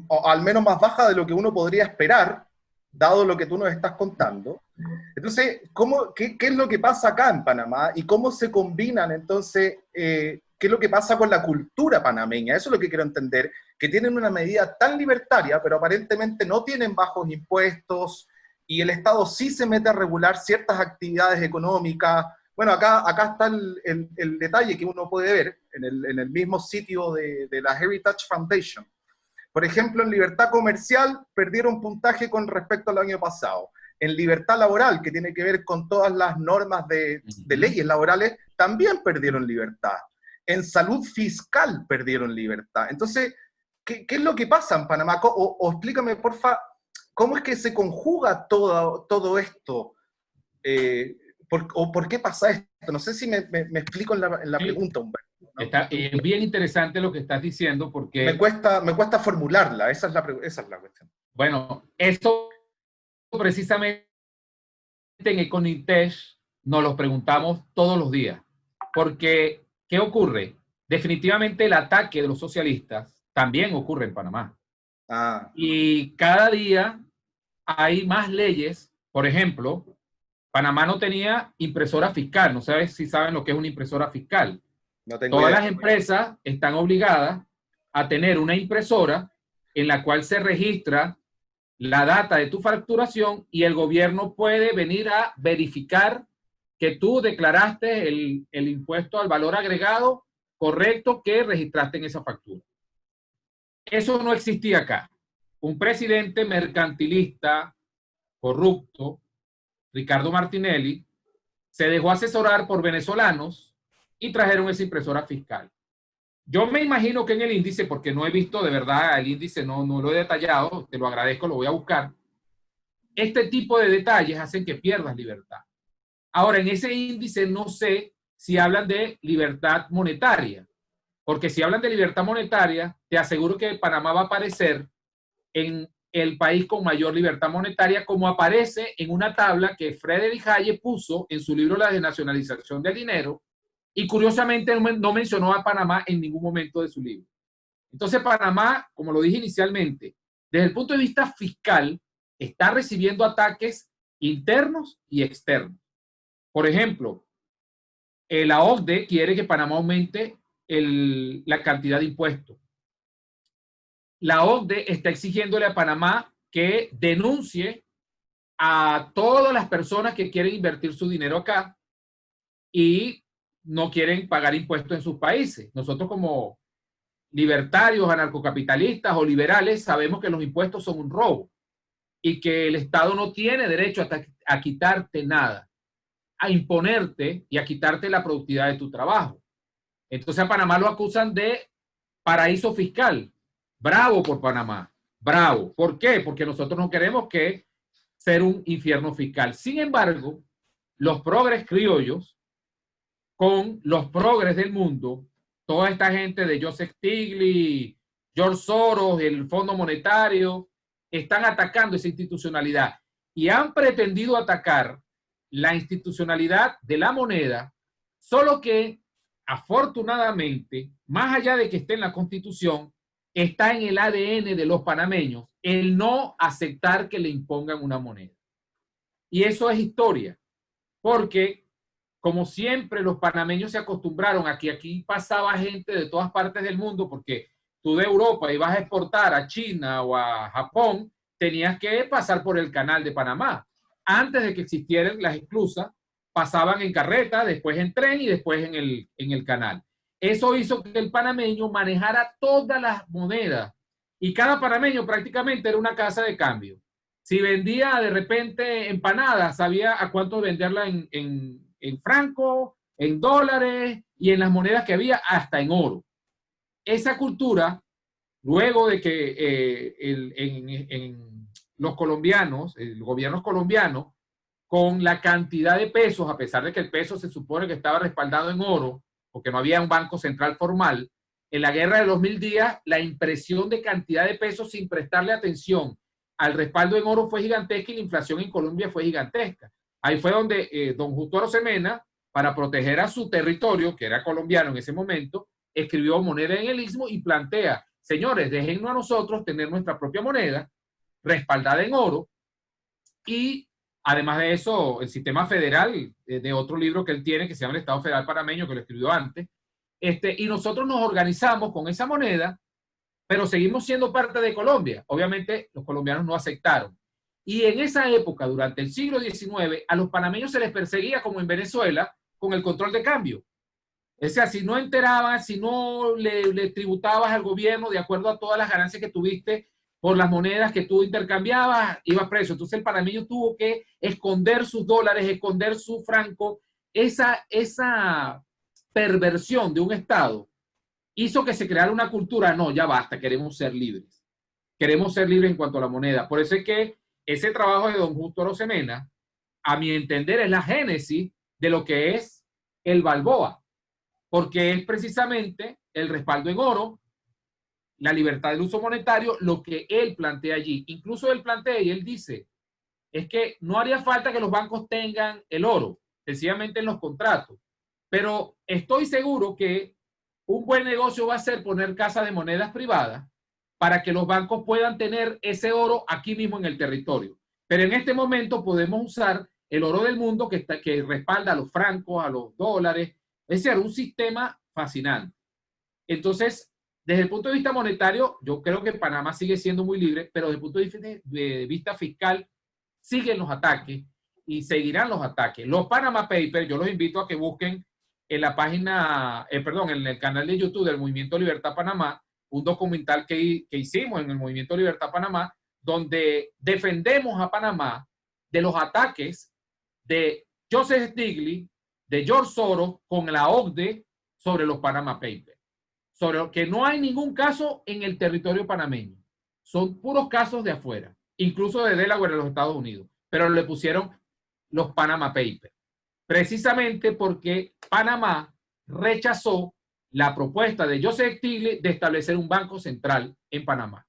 o al menos más baja de lo que uno podría esperar, dado lo que tú nos estás contando. Entonces, qué es lo que pasa acá en Panamá y cómo se combinan entonces, qué es lo que pasa con la cultura panameña? Eso es lo que quiero entender, que tienen una medida tan libertaria, pero aparentemente no tienen bajos impuestos, y el Estado sí se mete a regular ciertas actividades económicas. Bueno, acá está el detalle que uno puede ver en el mismo sitio de la Heritage Foundation. Por ejemplo, en libertad comercial perdieron puntaje con respecto al año pasado. En libertad laboral, que tiene que ver con todas las normas de leyes laborales, también perdieron libertad. En salud fiscal perdieron libertad. Entonces, ¿qué es lo que pasa en Panamá? O explícame, porfa, ¿cómo es que se conjuga todo esto? ¿Por qué pasa esto? No sé si me explico en la Sí, pregunta, Humberto, ¿no? está bien interesante lo que estás diciendo Me porque, cuesta formularla, esa es la cuestión. bueno, esto precisamente en Econintech nos lo preguntamos todos los días. Porque, ¿qué ocurre? Definitivamente el ataque de los socialistas también ocurre en Panamá. Ah, Y cada día hay más leyes. Por ejemplo, Panamá no tenía impresora fiscal. No sabes si saben lo que es una impresora fiscal. no tengo Todas idea. las empresas están obligadas a tener una impresora en la cual se registra la data de tu facturación y el gobierno puede venir a verificar que tú declaraste el impuesto al valor agregado correcto que registraste en esa factura. Eso no existía acá. Un presidente mercantilista corrupto, Ricardo Martinelli, se dejó asesorar por venezolanos y trajeron esa impresora fiscal. Yo me imagino que en el índice, porque no he visto de verdad el índice, no lo he detallado, te lo agradezco, lo voy a buscar. Este tipo de detalles hacen que pierdas libertad. Ahora, en ese índice no sé si hablan de libertad monetaria, porque si hablan de libertad monetaria, te aseguro que Panamá va a aparecer en el país con mayor libertad monetaria, como aparece en una tabla que Friedrich Hayek puso en su libro La desnacionalización del dinero, y curiosamente no mencionó a Panamá en ningún momento de su libro. Entonces Panamá, como lo dije inicialmente, desde el punto de vista fiscal, está recibiendo ataques internos y externos. Por ejemplo, la OCDE quiere que Panamá aumente la cantidad de impuestos. La OCDE está exigiéndole a Panamá que denuncie a todas las personas que quieren invertir su dinero acá y no quieren pagar impuestos en sus países. Nosotros como libertarios, anarcocapitalistas o liberales sabemos que los impuestos son un robo y que el Estado no tiene derecho a quitarte nada, a imponerte y a quitarte la productividad de tu trabajo. Entonces a Panamá lo acusan de paraíso fiscal. Bravo por Panamá, bravo. ¿Por qué? Porque nosotros no queremos que ser un infierno fiscal. Sin embargo, los progres criollos con los progres del mundo, toda esta gente de Joseph Stiglitz, George Soros, el Fondo Monetario, están atacando esa institucionalidad y han pretendido atacar la institucionalidad de la moneda, solo que afortunadamente, más allá de que esté en la Constitución, está en el ADN de los panameños el no aceptar que le impongan una moneda. Y eso es historia, porque como siempre los panameños se acostumbraron a que aquí pasaba gente de todas partes del mundo, porque tú de Europa ibas a exportar a China o a Japón, tenías que pasar por el canal de Panamá. Antes de que existieran las esclusas, pasaban en carreta, después en tren y después en el canal. Eso hizo que el panameño manejara todas las monedas y cada panameño prácticamente era una casa de cambio. Si vendía de repente empanadas, sabía a cuánto venderla en franco, en dólares y en las monedas que había, hasta en oro. Esa cultura, luego de que en los colombianos, el gobierno colombiano, con la cantidad de pesos, a pesar de que el peso se supone que estaba respaldado en oro, porque no había un banco central formal, en la guerra de los 1000 días, la impresión de cantidad de pesos sin prestarle atención al respaldo en oro fue gigantesca y la inflación en Colombia fue gigantesca. Ahí fue donde don Justo Arosemena, para proteger a su territorio, que era colombiano en ese momento, escribió Moneda en el Istmo y plantea, señores, déjennos a nosotros tener nuestra propia moneda, respaldada en oro, y además de eso, el sistema federal, de otro libro que él tiene, que se llama el Estado Federal Panameño, que lo escribió antes, y nosotros nos organizamos con esa moneda, pero seguimos siendo parte de Colombia. Obviamente los colombianos no aceptaron. Y en esa época, durante el siglo XIX, a los panameños se les perseguía como en Venezuela con el control de cambio. O sea, si no enterabas, si no le tributabas al gobierno de acuerdo a todas las ganancias que tuviste por las monedas que tú intercambiabas, ibas preso. Entonces el panameño tuvo que esconder sus dólares, esconder su franco. Esa perversión de un Estado hizo que se creara una cultura, no, ya basta, queremos ser libres. Queremos ser libres en cuanto a la moneda. Por eso es que ese trabajo de don Justo Arosemena, a mi entender, es la génesis de lo que es el Balboa, porque es precisamente el respaldo en oro, la libertad del uso monetario, lo que él plantea allí. Incluso él plantea y él dice, es que no haría falta que los bancos tengan el oro, sencillamente en los contratos, pero estoy seguro que un buen negocio va a ser poner casas de monedas privadas para que los bancos puedan tener ese oro aquí mismo en el territorio. Pero en este momento podemos usar el oro del mundo que respalda a los francos, a los dólares. Es decir, un sistema fascinante. Entonces, desde el punto de vista monetario, yo creo que Panamá sigue siendo muy libre, pero desde el punto de vista fiscal, siguen los ataques y seguirán los ataques. Los Panama Papers, yo los invito a que busquen en la página, en el canal de YouTube del Movimiento Libertad Panamá, un documental que hicimos en el Movimiento Libertad Panamá, donde defendemos a Panamá de los ataques de Joseph Stiglitz, de George Soros con la OCDE sobre los Panama Papers. Sobre que no hay ningún caso en el territorio panameño. Son puros casos de afuera, incluso de Delaware en los Estados Unidos, pero le pusieron los Panama Papers, precisamente porque Panamá rechazó la propuesta de Joseph Stiglitz de establecer un banco central en Panamá.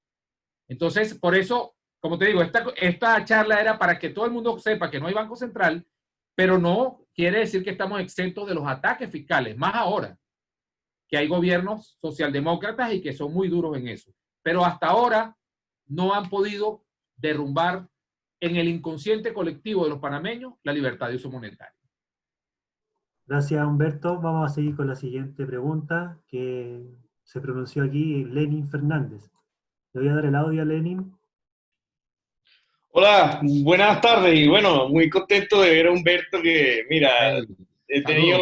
Entonces, por eso, como te digo, esta charla era para que todo el mundo sepa que no hay banco central, pero no quiere decir que estamos exentos de los ataques fiscales, más ahora que hay gobiernos socialdemócratas y que son muy duros en eso. Pero hasta ahora no han podido derrumbar en el inconsciente colectivo de los panameños la libertad de uso monetario. Gracias, Humberto. Vamos a seguir con la siguiente pregunta que se pronunció aquí, Lenin Fernández. Le voy a dar el audio a Lenin. Hola, buenas tardes y bueno, muy contento de ver a Humberto que, mira, he tenido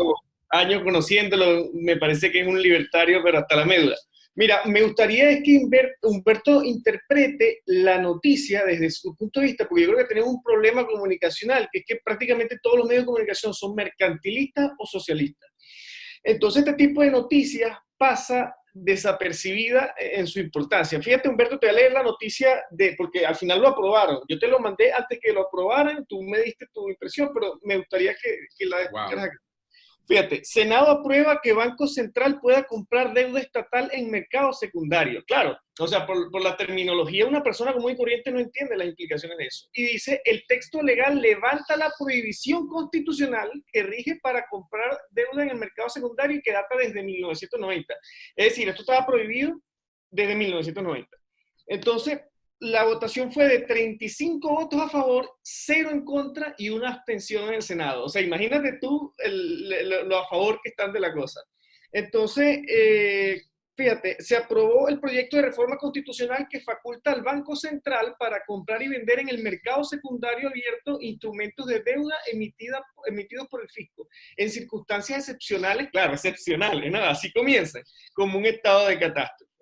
años conociéndolo, me parece que es un libertario pero hasta la médula. Mira, me gustaría es que Humberto interprete la noticia desde su punto de vista, porque yo creo que tenemos un problema comunicacional, que es que prácticamente todos los medios de comunicación son mercantilistas o socialistas. Entonces este tipo de noticias pasa desapercibida en su importancia. Fíjate, Humberto, te voy a leer la noticia porque al final lo aprobaron. Yo te lo mandé antes que lo aprobaran, tú me diste tu impresión, pero me gustaría que la explicaras aquí. Fíjate, Senado aprueba que Banco Central pueda comprar deuda estatal en mercado secundario. Claro, o sea, por la terminología, una persona común y corriente no entiende las implicaciones de eso. Y dice, el texto legal levanta la prohibición constitucional que rige para comprar deuda en el mercado secundario y que data desde 1990. Es decir, esto estaba prohibido desde 1990. Entonces, la votación fue de 35 votos a favor, 0 en contra y una abstención en el Senado. O sea, imagínate tú lo a favor que están de la cosa. Entonces, fíjate, se aprobó el proyecto de reforma constitucional que faculta al Banco Central para comprar y vender en el mercado secundario abierto instrumentos de deuda emitidos por el fisco, en circunstancias excepcionales, claro, excepcionales, ¿no? Así comienza, como un estado de catástrofe.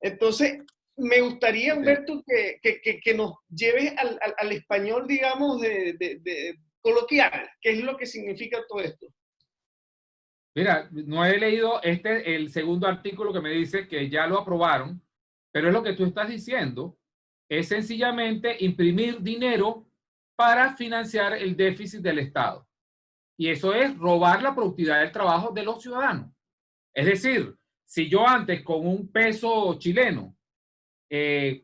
Entonces, me gustaría, Humberto, que nos lleves al español, digamos, de coloquial. ¿Qué es lo que significa todo esto? Mira, no he leído el segundo artículo que me dice que ya lo aprobaron, pero es lo que tú estás diciendo. Es sencillamente imprimir dinero para financiar el déficit del Estado. Y eso es robar la productividad del trabajo de los ciudadanos. Es decir, si yo antes con un peso chileno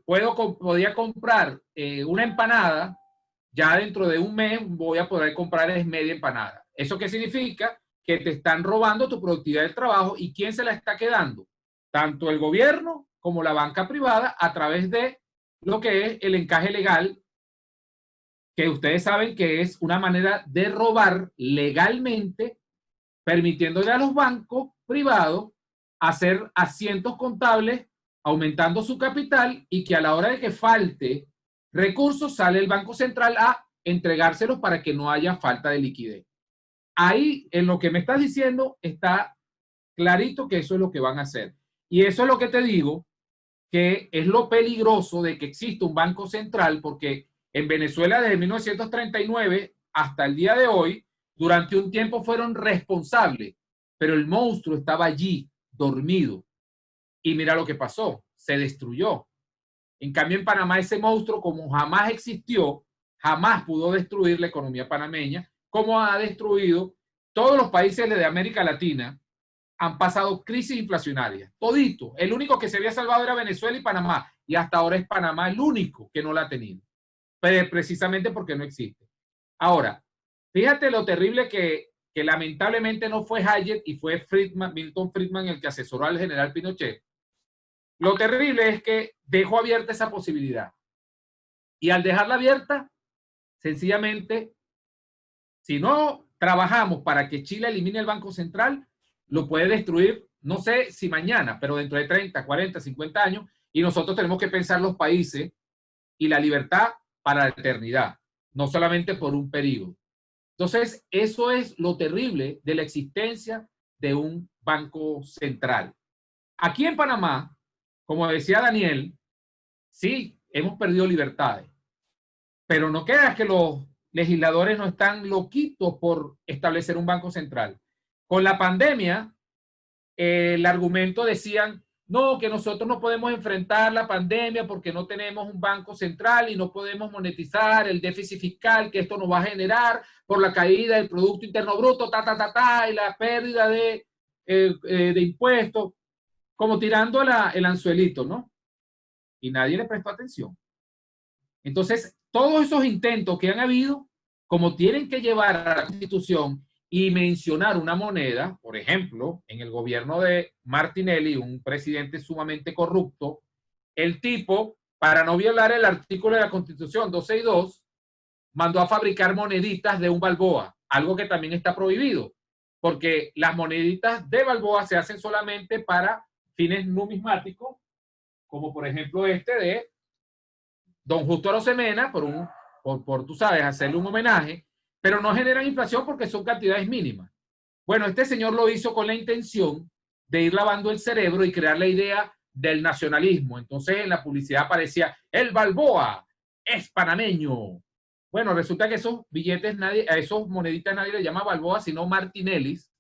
podía comprar una empanada, ya dentro de un mes voy a poder comprar media empanada. ¿Eso qué significa? Que te están robando tu productividad del trabajo. ¿Y quién se la está quedando? Tanto el gobierno como la banca privada a través de lo que es el encaje legal, que ustedes saben que es una manera de robar legalmente, permitiéndole a los bancos privados hacer asientos contables, aumentando su capital, y que a la hora de que falte recursos sale el Banco Central a entregárselos para que no haya falta de liquidez. Ahí, en lo que me estás diciendo, está clarito que eso es lo que van a hacer. Y eso es lo que te digo, que es lo peligroso de que exista un Banco Central, porque en Venezuela desde 1939 hasta el día de hoy, durante un tiempo fueron responsables, pero el monstruo estaba allí, dormido. Y mira lo que pasó, se destruyó. En cambio, en Panamá ese monstruo, como jamás existió, jamás pudo destruir la economía panameña, como ha destruido todos los países de América Latina. Han pasado crisis inflacionarias, todito. El único que se había salvado era Venezuela y Panamá, y hasta ahora es Panamá el único que no la ha tenido, pero precisamente porque no existe. Ahora, fíjate lo terrible que lamentablemente no fue Hayek y fue Milton Friedman el que asesoró al general Pinochet. Lo terrible es que dejó abierta esa posibilidad. Y al dejarla abierta, sencillamente, si no trabajamos para que Chile elimine el Banco Central, lo puede destruir, no sé si mañana, pero dentro de 30, 40, 50 años, y nosotros tenemos que pensar los países y la libertad para la eternidad, no solamente por un periodo. Entonces, eso es lo terrible de la existencia de un Banco Central. Aquí en Panamá, como decía Daniel, sí, hemos perdido libertades, pero no queda que los legisladores no están loquitos por establecer un banco central. Con la pandemia, el argumento decían, no, que nosotros no podemos enfrentar la pandemia porque no tenemos un banco central y no podemos monetizar el déficit fiscal que esto nos va a generar por la caída del Producto Interno Bruto, y la pérdida de impuestos, como tirando el anzuelito, ¿no? Y nadie le prestó atención. Entonces, todos esos intentos que han habido, como tienen que llevar a la Constitución y mencionar una moneda, por ejemplo, en el gobierno de Martinelli, un presidente sumamente corrupto, el tipo, para no violar el artículo de la Constitución 262, mandó a fabricar moneditas de un Balboa, algo que también está prohibido, porque las moneditas de Balboa se hacen solamente para fines numismáticos, como por ejemplo este de Don Justo Arosemena, tú sabes, hacerle un homenaje, pero no generan inflación porque son cantidades mínimas. Bueno, este señor lo hizo con la intención de ir lavando el cerebro y crear la idea del nacionalismo. Entonces en la publicidad aparecía, el Balboa es panameño. Bueno, resulta que esos billetes, a esos moneditas nadie le llama Balboa, sino Martinellis,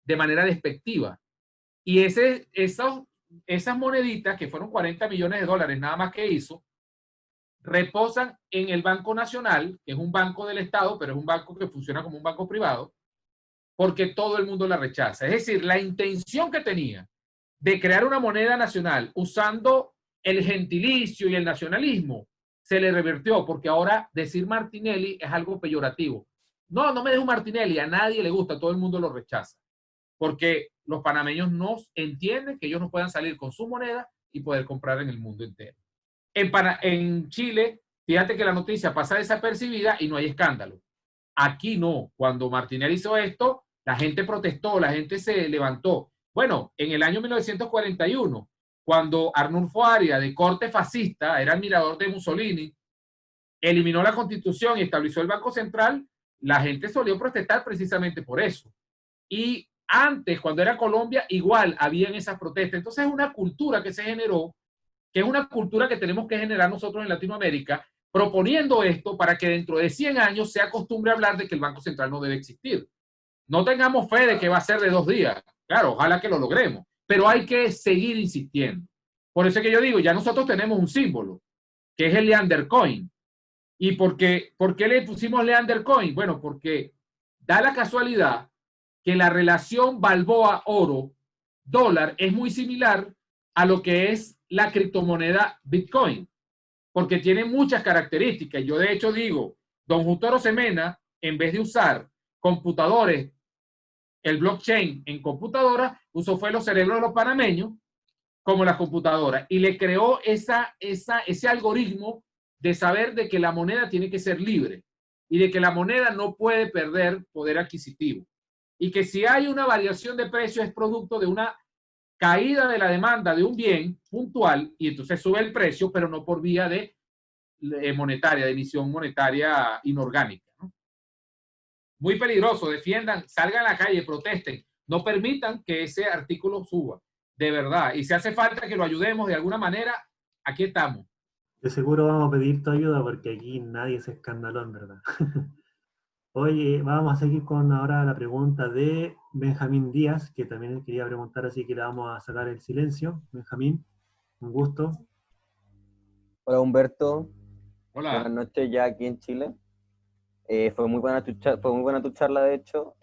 de manera despectiva. Y esas moneditas, que fueron 40 millones de dólares nada más que hizo, reposan en el Banco Nacional, que es un banco del Estado, pero es un banco que funciona como un banco privado, porque todo el mundo la rechaza. Es decir, la intención que tenía de crear una moneda nacional usando el gentilicio y el nacionalismo se le revirtió, porque ahora decir Martinelli es algo peyorativo. No, no me dejo Martinelli, a nadie le gusta, todo el mundo lo rechaza, porque los panameños no entienden que ellos no puedan salir con su moneda y poder comprar en el mundo entero. En Chile, fíjate que la noticia pasa desapercibida y no hay escándalo. Aquí no. Cuando Martinelli hizo esto, la gente protestó, la gente se levantó. Bueno, en el año 1941, cuando Arnulfo Arias, de corte fascista, era admirador de Mussolini, eliminó la Constitución y estableció el Banco Central, la gente solía protestar precisamente por eso. Y antes, cuando era Colombia, igual habían esas protestas. Entonces es una cultura que se generó, que es una cultura que tenemos que generar nosotros en Latinoamérica, proponiendo esto para que dentro de 100 años se acostumbre a hablar de que el Banco Central no debe existir. No tengamos fe de que va a ser de 2 días. Claro, ojalá que lo logremos, pero hay que seguir insistiendo. Por eso es que yo digo, ya nosotros tenemos un símbolo, que es el Leander Coin. ¿Y por qué le pusimos Leander Coin? Bueno, porque da la casualidad que la relación Balboa-oro-dólar es muy similar a lo que es la criptomoneda Bitcoin, porque tiene muchas características. Yo de hecho digo, don Justo Arosemena, en vez de usar computadores, el blockchain en computadoras, fue los cerebros de los panameños como las computadoras y le creó ese algoritmo de saber de que la moneda tiene que ser libre y de que la moneda no puede perder poder adquisitivo y que si hay una variación de precio es producto de una caída de la demanda de un bien puntual y entonces sube el precio, pero no por vía de monetaria, de emisión monetaria inorgánica, ¿no? Muy peligroso, defiendan, salgan a la calle, protesten, no permitan que ese artículo suba, de verdad. Y si hace falta que lo ayudemos de alguna manera, aquí estamos. De seguro vamos a pedir tu ayuda porque aquí nadie se escandaló, en verdad. Oye, vamos a seguir con ahora la pregunta de Benjamín Díaz, que también quería preguntar, así que le vamos a sacar el silencio. Benjamín, un gusto. Hola Humberto, Hola. buenas noches ya aquí en Chile. Fue muy buena tu charla, de hecho.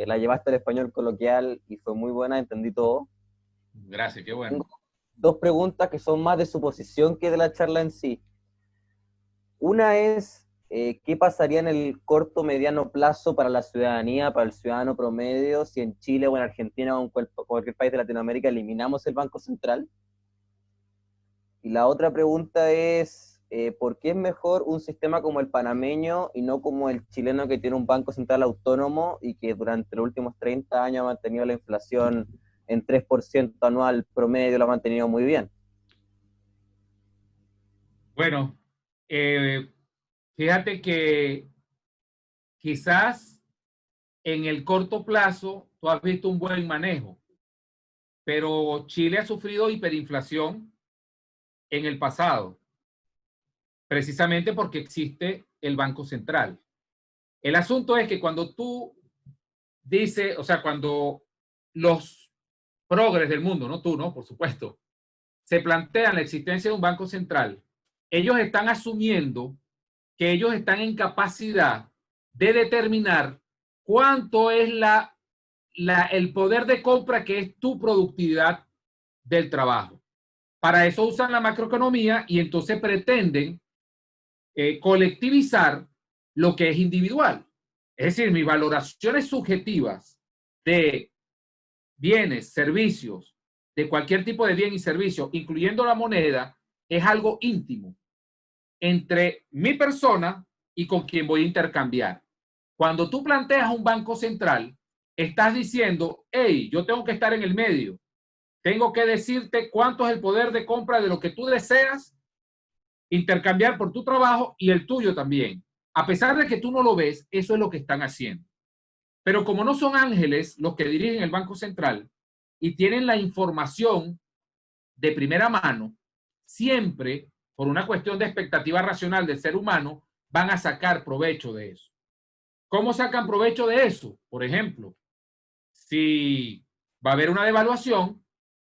La llevaste al español coloquial y fue muy buena, entendí todo. Gracias, qué bueno. Tengo 2 preguntas que son más de suposición que de la charla en sí. Una es, ¿qué pasaría en el corto mediano plazo para la ciudadanía, para el ciudadano promedio, si en Chile o en Argentina o en cualquier país de Latinoamérica eliminamos el Banco Central? Y la otra pregunta es, ¿por qué es mejor un sistema como el panameño y no como el chileno, que tiene un banco central autónomo y que durante los últimos 30 años ha mantenido la inflación en 3% anual promedio, lo ha mantenido muy bien? Bueno, fíjate que quizás en el corto plazo tú has visto un buen manejo, pero Chile ha sufrido hiperinflación en el pasado, precisamente porque existe el Banco Central. El asunto es que cuando tú dices, o sea, cuando los progres del mundo, no tú, ¿no? Por supuesto, se plantean la existencia de un banco central, ellos están asumiendo que ellos están en capacidad de determinar cuánto es el poder de compra que es tu productividad del trabajo. Para eso usan la macroeconomía y entonces pretenden colectivizar lo que es individual. Es decir, mis valoraciones subjetivas de bienes, servicios, de cualquier tipo de bien y servicio, incluyendo la moneda, es algo íntimo entre mi persona y con quien voy a intercambiar. Cuando tú planteas un banco central, estás diciendo, hey, yo tengo que estar en el medio, tengo que decirte cuánto es el poder de compra de lo que tú deseas intercambiar por tu trabajo y el tuyo también. A pesar de que tú no lo ves, eso es lo que están haciendo. Pero como no son ángeles los que dirigen el Banco Central y tienen la información de primera mano, siempre, por una cuestión de expectativa racional del ser humano, van a sacar provecho de eso. ¿Cómo sacan provecho de eso? Por ejemplo, si va a haber una devaluación,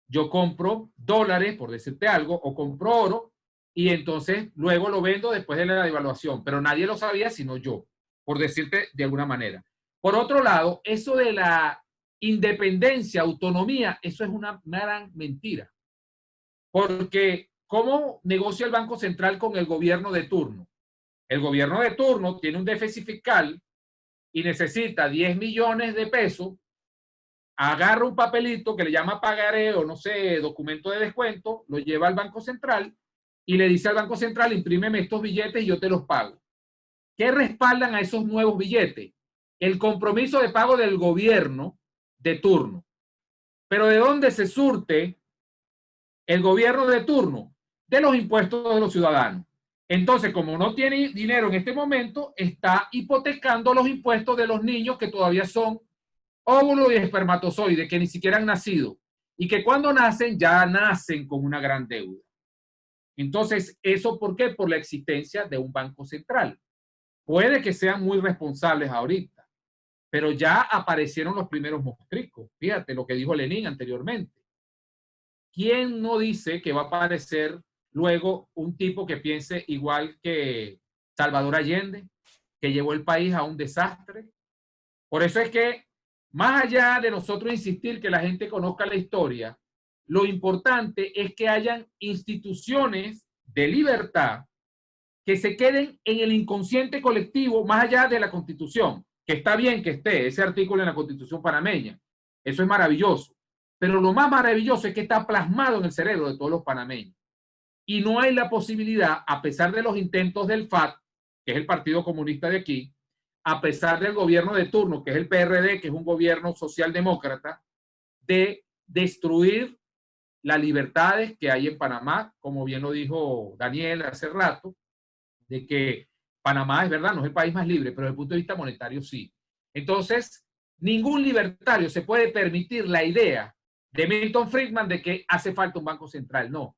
yo compro dólares, por decirte algo, o compro oro, y entonces luego lo vendo después de la devaluación, pero nadie lo sabía sino yo, por decirte de alguna manera. Por otro lado, eso de la independencia, autonomía, eso es una gran mentira. Porque, ¿cómo negocia el Banco Central con el gobierno de turno? El gobierno de turno tiene un déficit fiscal y necesita 10 millones de pesos, agarra un papelito que le llama pagaré o no sé, documento de descuento, lo lleva al Banco Central y le dice al Banco Central, imprímeme estos billetes y yo te los pago. ¿Qué respaldan a esos nuevos billetes? El compromiso de pago del gobierno de turno. Pero ¿de dónde se surte el gobierno de turno? De los impuestos de los ciudadanos. Entonces, como no tiene dinero en este momento, está hipotecando los impuestos de los niños que todavía son óvulo y espermatozoide, que ni siquiera han nacido, y que cuando nacen ya nacen con una gran deuda. Entonces, ¿eso por qué? Por la existencia de un banco central. Puede que sean muy responsables ahorita, pero ya aparecieron los primeros mostricos. Fíjate lo que dijo Lenin anteriormente. ¿Quién no dice que va a aparecer luego un tipo que piense igual que Salvador Allende, que llevó el país a un desastre? Por eso es que, más allá de nosotros insistir que la gente conozca la historia, lo importante es que hayan instituciones de libertad que se queden en el inconsciente colectivo, más allá de la Constitución, que está bien que esté ese artículo en la Constitución panameña. Eso es maravilloso. Pero lo más maravilloso es que está plasmado en el cerebro de todos los panameños. Y no hay la posibilidad, a pesar de los intentos del FAT, que es el Partido Comunista de aquí, a pesar del gobierno de turno, que es el PRD, que es un gobierno socialdemócrata, de destruir las libertades que hay en Panamá, como bien lo dijo Daniel hace rato, de que Panamá es verdad, no es el país más libre, pero desde el punto de vista monetario sí. Entonces, ningún libertario se puede permitir la idea de Milton Friedman de que hace falta un banco central. No.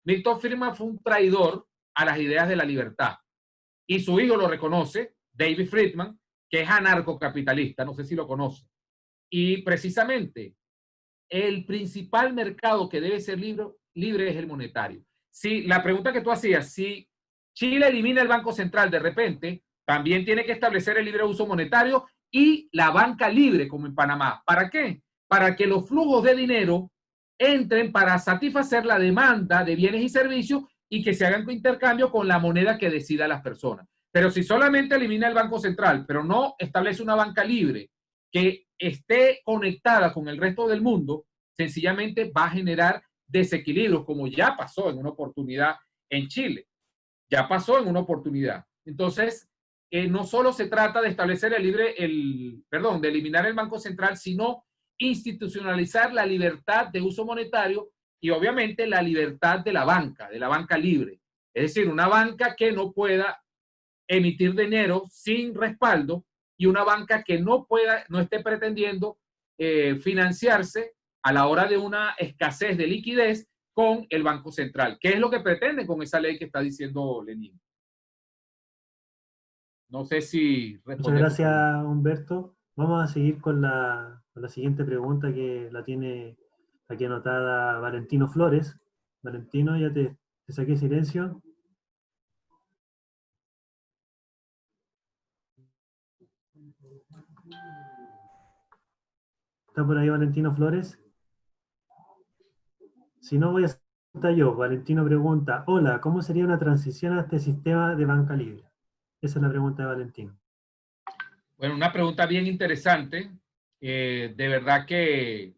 Milton Friedman fue un traidor a las ideas de la libertad. Y su hijo lo reconoce, David Friedman, que es anarcocapitalista, no sé si lo conoce. Y precisamente, el principal mercado que debe ser libre es el monetario. Si la pregunta que tú hacías, si Chile elimina el Banco Central de repente, también tiene que establecer el libre uso monetario y la banca libre, como en Panamá. ¿Para qué? Para que los flujos de dinero entren para satisfacer la demanda de bienes y servicios y que se hagan intercambio con la moneda que decida las personas. Pero si solamente elimina el Banco Central, pero no establece una banca libre que esté conectada con el resto del mundo, sencillamente va a generar desequilibrios, como ya pasó en una oportunidad en Chile. Ya pasó en una oportunidad. Entonces, no solo se trata de establecer de eliminar el Banco Central, sino institucionalizar la libertad de uso monetario y obviamente la libertad de la banca libre. Es decir, una banca que no pueda emitir dinero sin respaldo y una banca que no esté pretendiendo financiarse a la hora de una escasez de liquidez con el Banco Central. ¿Qué es lo que pretende con esa ley que está diciendo Lenin? No sé si Muchas respondí. gracias, Humberto. Vamos a seguir con la siguiente pregunta que la tiene aquí anotada Valentino Flores. Valentino, ya te saqué silencio. ¿Está por ahí Valentino Flores? Si no, voy a preguntar yo. Valentino pregunta, hola, ¿cómo sería una transición a este sistema de banca libre? Esa es la pregunta de Valentino. Bueno, una pregunta bien interesante. De verdad que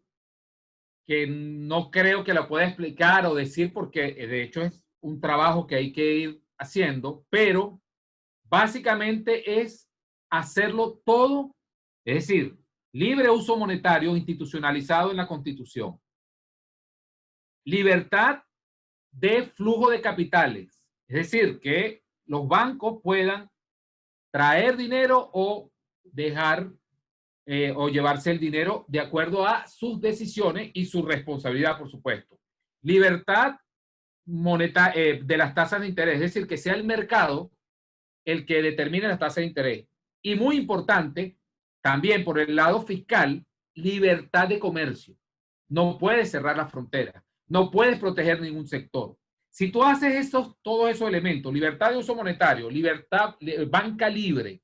no creo que la pueda explicar o decir porque de hecho es un trabajo que hay que ir haciendo, pero básicamente es hacerlo todo, es decir, libre uso monetario institucionalizado en la Constitución, libertad de flujo de capitales, es decir, que los bancos puedan traer dinero o dejar o llevarse el dinero de acuerdo a sus decisiones y su responsabilidad, por supuesto. Libertad de las tasas de interés, es decir, que sea el mercado el que determine las tasas de interés. Y muy importante, también por el lado fiscal, libertad de comercio. No puedes cerrar la frontera, no puedes proteger ningún sector. Si tú haces todos esos elementos, libertad de uso monetario, libertad, banca libre,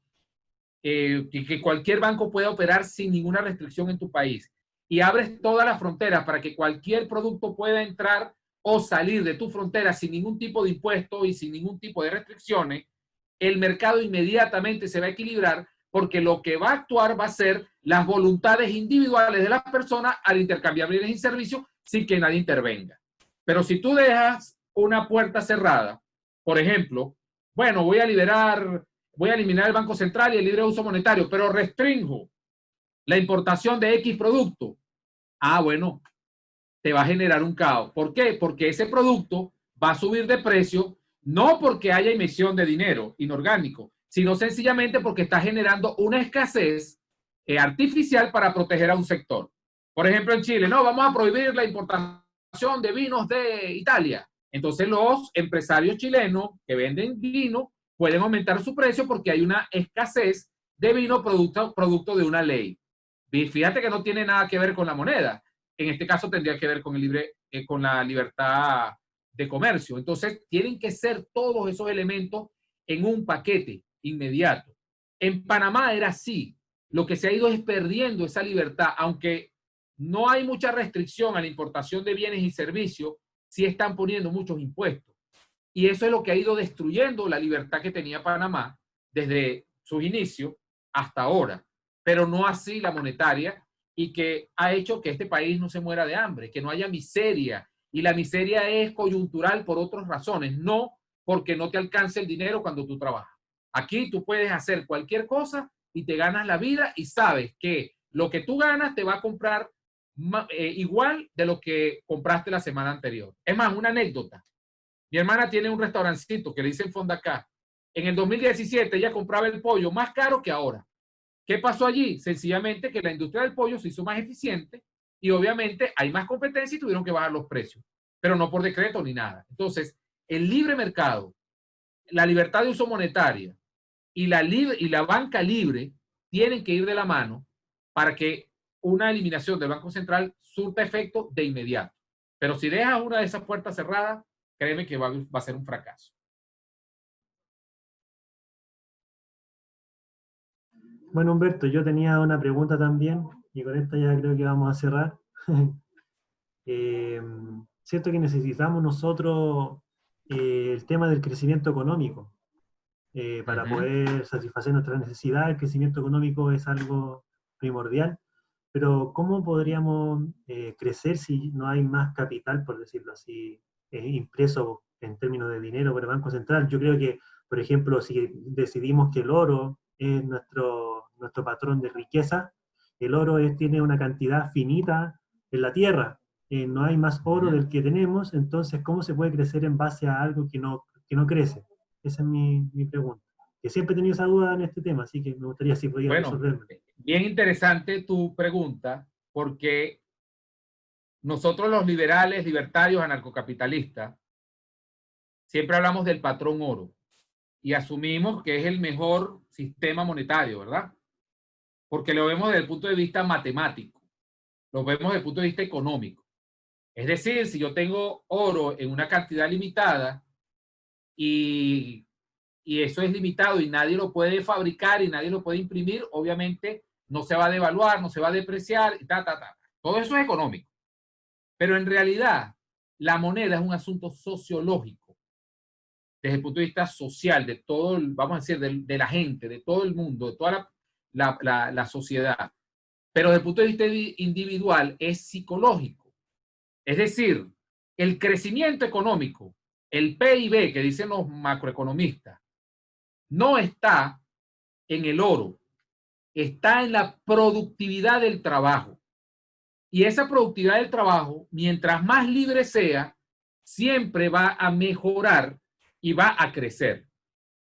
que cualquier banco pueda operar sin ninguna restricción en tu país, y abres todas las fronteras para que cualquier producto pueda entrar o salir de tu frontera sin ningún tipo de impuesto y sin ningún tipo de restricciones, el mercado inmediatamente se va a equilibrar porque lo que va a actuar va a ser las voluntades individuales de las personas al intercambiar bienes y servicios sin que nadie intervenga. Pero si tú dejas una puerta cerrada, por ejemplo, bueno, voy a eliminar el Banco Central y el libre uso monetario, pero restringo la importación de X producto. Ah, bueno, te va a generar un caos. ¿Por qué? Porque ese producto va a subir de precio, no porque haya emisión de dinero inorgánico, sino sencillamente porque está generando una escasez artificial para proteger a un sector. Por ejemplo, en Chile, no, vamos a prohibir la importación de vinos de Italia. Entonces los empresarios chilenos que venden vino pueden aumentar su precio porque hay una escasez de vino producto de una ley. Y fíjate que no tiene nada que ver con la moneda. En este caso tendría que ver con con la libertad de comercio. Entonces, tienen que ser todos esos elementos en un paquete inmediato. En Panamá era así. Lo que se ha ido es perdiendo esa libertad, aunque no hay mucha restricción a la importación de bienes y servicios, sí están poniendo muchos impuestos. Y eso es lo que ha ido destruyendo la libertad que tenía Panamá desde sus inicios hasta ahora, pero no así la monetaria, y que ha hecho que este país no se muera de hambre, que no haya miseria. Y la miseria es coyuntural por otras razones, no porque no te alcance el dinero cuando tú trabajas. Aquí tú puedes hacer cualquier cosa y te ganas la vida y sabes que lo que tú ganas te va a comprar igual de lo que compraste la semana anterior. Es más, una anécdota. Mi hermana tiene un restaurancito que le dicen Fondacá. En el 2017 ella compraba el pollo más caro que ahora. ¿Qué pasó allí? Sencillamente que la industria del pollo se hizo más eficiente y obviamente hay más competencia y tuvieron que bajar los precios, pero no por decreto ni nada. Entonces, el libre mercado, la libertad de uso monetaria y la banca libre tienen que ir de la mano para que una eliminación del Banco Central surta efecto de inmediato. Pero si dejas una de esas puertas cerradas, créeme que va a ser un fracaso. Bueno, Humberto, yo tenía una pregunta también, y con esta ya creo que vamos a cerrar. Cierto que necesitamos nosotros el tema del crecimiento económico para poder satisfacer nuestras necesidades. El crecimiento económico es algo primordial, pero ¿cómo podríamos crecer si no hay más capital, por decirlo así, impreso en términos de dinero por el Banco Central? Yo creo que, por ejemplo, si decidimos que el oro es nuestro patrón de riqueza, el oro tiene una cantidad finita en la tierra. No hay más oro del que tenemos, entonces, ¿cómo se puede crecer en base a algo que no crece? Esa es mi pregunta. Que siempre he tenido esa duda en este tema, así que me gustaría si podías resolverme. Bien interesante tu pregunta, porque nosotros los liberales, libertarios, anarcocapitalistas, siempre hablamos del patrón oro y asumimos que es el mejor sistema monetario, ¿verdad? Porque lo vemos desde el punto de vista matemático, lo vemos desde el punto de vista económico. Es decir, si yo tengo oro en una cantidad limitada y eso es limitado y nadie lo puede fabricar y nadie lo puede imprimir, obviamente no se va a devaluar, no se va a depreciar, y Todo eso es económico. Pero en realidad, la moneda es un asunto sociológico, desde el punto de vista social, de todo, vamos a decir, de la gente, de todo el mundo, de toda la sociedad. Pero desde el punto de vista individual es psicológico. Es decir, el crecimiento económico, el PIB que dicen los macroeconomistas, no está en el oro, está en la productividad del trabajo. Y esa productividad del trabajo, mientras más libre sea, siempre va a mejorar y va a crecer.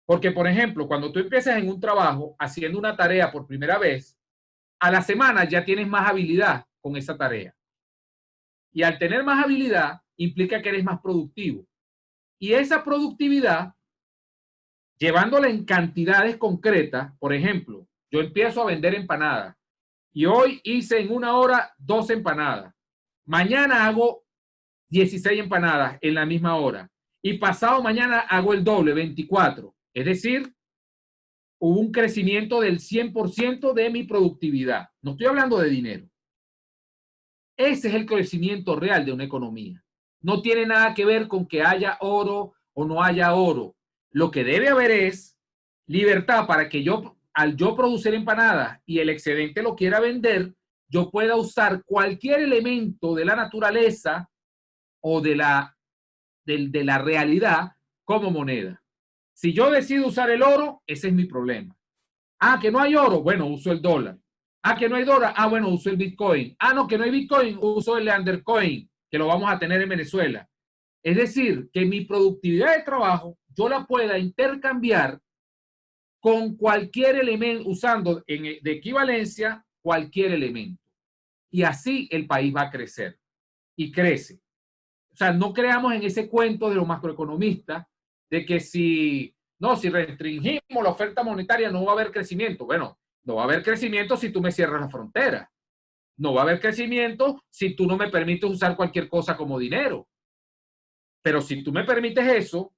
Porque, por ejemplo, cuando tú empiezas en un trabajo haciendo una tarea por primera vez, a la semana ya tienes más habilidad con esa tarea. Y al tener más habilidad, implica que eres más productivo. Y esa productividad, llevándola en cantidades concretas, por ejemplo, yo empiezo a vender empanadas y hoy hice en 1 hora 12 empanadas. Mañana hago 16 empanadas en la misma hora y pasado mañana hago el doble, 24. Es decir, hubo un crecimiento del 100% de mi productividad. No estoy hablando de dinero. Ese es el crecimiento real de una economía. No tiene nada que ver con que haya oro o no haya oro. Lo que debe haber es libertad para que yo, al yo producir empanadas y el excedente lo quiera vender, yo pueda usar cualquier elemento de la naturaleza o de la realidad como moneda. Si yo decido usar el oro, ese es mi problema. Ah, que no hay oro, bueno, uso el dólar. Ah, que no hay dólar, ah, bueno, uso el Bitcoin. Ah, no, que no hay Bitcoin, uso el Undercoin, que lo vamos a tener en Venezuela. Es decir, que mi productividad de trabajo yo la pueda intercambiar con cualquier elemento, usando de equivalencia cualquier elemento. Y así el país va a crecer. Y crece. O sea, no creamos en ese cuento de los macroeconomistas de que si restringimos la oferta monetaria no va a haber crecimiento. Bueno, no va a haber crecimiento si tú me cierras la frontera. No va a haber crecimiento si tú no me permites usar cualquier cosa como dinero. Pero si tú me permites eso,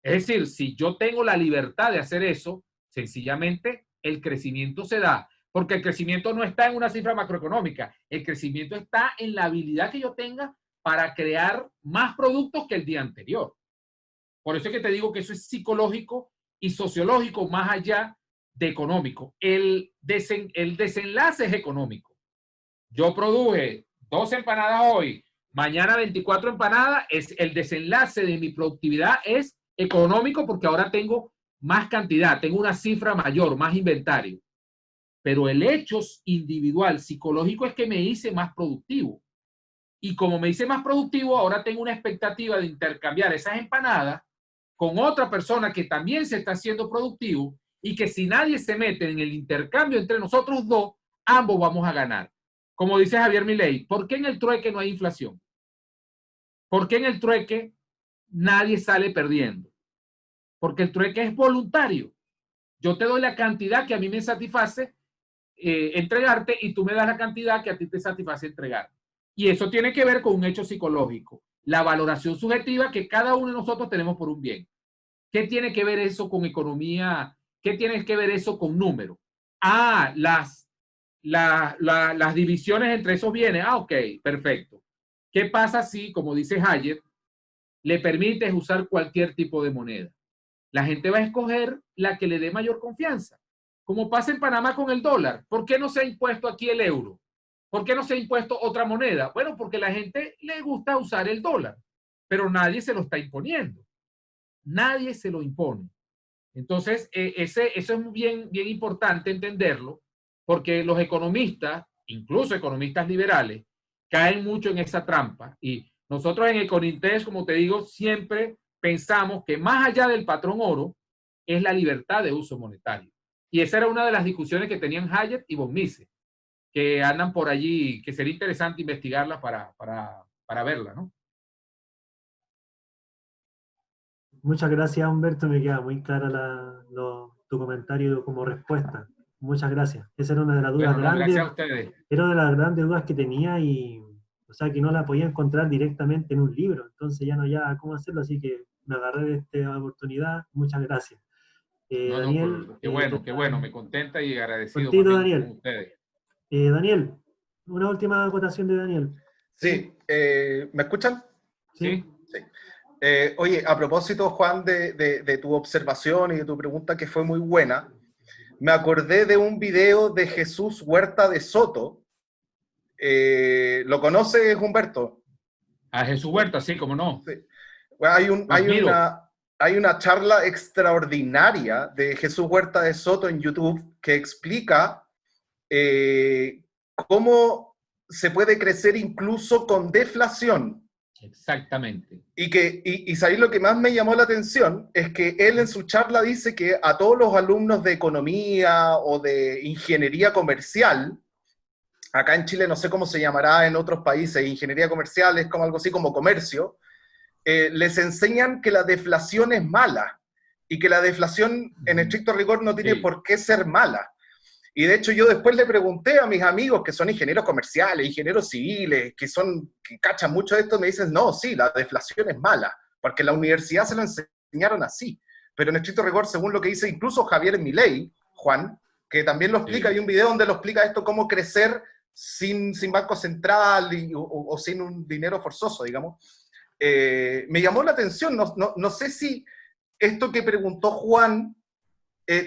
es decir, si yo tengo la libertad de hacer eso, sencillamente el crecimiento se da. Porque el crecimiento no está en una cifra macroeconómica. El crecimiento está en la habilidad que yo tenga para crear más productos que el día anterior. Por eso es que te digo que eso es psicológico y sociológico más allá de económico. El desenlace es económico. Yo produje 12 empanadas hoy, mañana 24 empanadas, el desenlace de mi productividad es económico porque ahora tengo más cantidad, tengo una cifra mayor, más inventario. Pero el hecho individual, psicológico, es que me hice más productivo. Y como me hice más productivo, ahora tengo una expectativa de intercambiar esas empanadas con otra persona que también se está haciendo productivo y que si nadie se mete en el intercambio entre nosotros dos, ambos vamos a ganar. Como dice Javier Milei, ¿por qué en el trueque no hay inflación? ¿Por qué en el trueque nadie sale perdiendo? Porque el trueque es voluntario. Yo te doy la cantidad que a mí me satisface entregarte y tú me das la cantidad que a ti te satisface entregar. Y eso tiene que ver con un hecho psicológico, la valoración subjetiva que cada uno de nosotros tenemos por un bien. ¿Qué tiene que ver eso con economía? ¿Qué tiene que ver eso con números? Ah, las divisiones entre esos bienes. Ah, ok, perfecto. ¿Qué pasa si, como dice Hayek, le permites usar cualquier tipo de moneda? La gente va a escoger la que le dé mayor confianza. Como pasa en Panamá con el dólar. ¿Por qué no se ha impuesto aquí el euro? ¿Por qué no se ha impuesto otra moneda? Bueno, porque a la gente le gusta usar el dólar, pero nadie se lo está imponiendo. Nadie se lo impone. Entonces, eso es bien importante entenderlo, porque los economistas, incluso economistas liberales, caen mucho en esa trampa. Y nosotros en Econintés, como te digo, siempre pensamos que más allá del patrón oro, es la libertad de uso monetario. Y esa era una de las discusiones que tenían Hayek y von Mises, que andan por allí, que sería interesante investigarla para verla, ¿no? Muchas gracias, Humberto. Me queda muy clara tu comentario como respuesta. Muchas gracias. Esa era una de las dudas Bueno, no, grandes. gracias a ustedes. Era una de las grandes dudas que tenía y, o sea, que no la podía encontrar directamente en un libro. Entonces ya no había cómo hacerlo, así que me agarré de esta oportunidad. Muchas gracias. No, Daniel. qué bueno, me contenta y agradecido Cortito, más bien Daniel. con ustedes. Daniel, una última acotación de Daniel. Sí, ¿me escuchan? Sí. Sí. Oye, a propósito, Juan, de tu observación y de tu pregunta que fue muy buena, me acordé de un video de Jesús Huerta de Soto. ¿Lo conoces, Humberto? A Jesús Huerta, sí, cómo no. Sí. Bueno, hay una charla extraordinaria de Jesús Huerta de Soto en YouTube que explica cómo se puede crecer incluso con deflación. Exactamente. Y ¿sabéis lo que más me llamó la atención? Es que él en su charla dice que a todos los alumnos de economía o de ingeniería comercial, acá en Chile no sé cómo se llamará en otros países, ingeniería comercial es como algo así como comercio, les enseñan que la deflación es mala y que la deflación en estricto rigor no tiene por qué ser mala. Y de hecho yo después le pregunté a mis amigos que son ingenieros comerciales, ingenieros civiles, que cachan mucho de esto, me dicen, no, sí, la deflación es mala, porque en la universidad se lo enseñaron así. Pero en estricto rigor, según lo que dice incluso Javier Milei, Juan, que también lo explica, hay un video donde lo explica esto, cómo crecer sin banco central o sin un dinero forzoso, digamos. Me llamó la atención, no sé si esto que preguntó Juan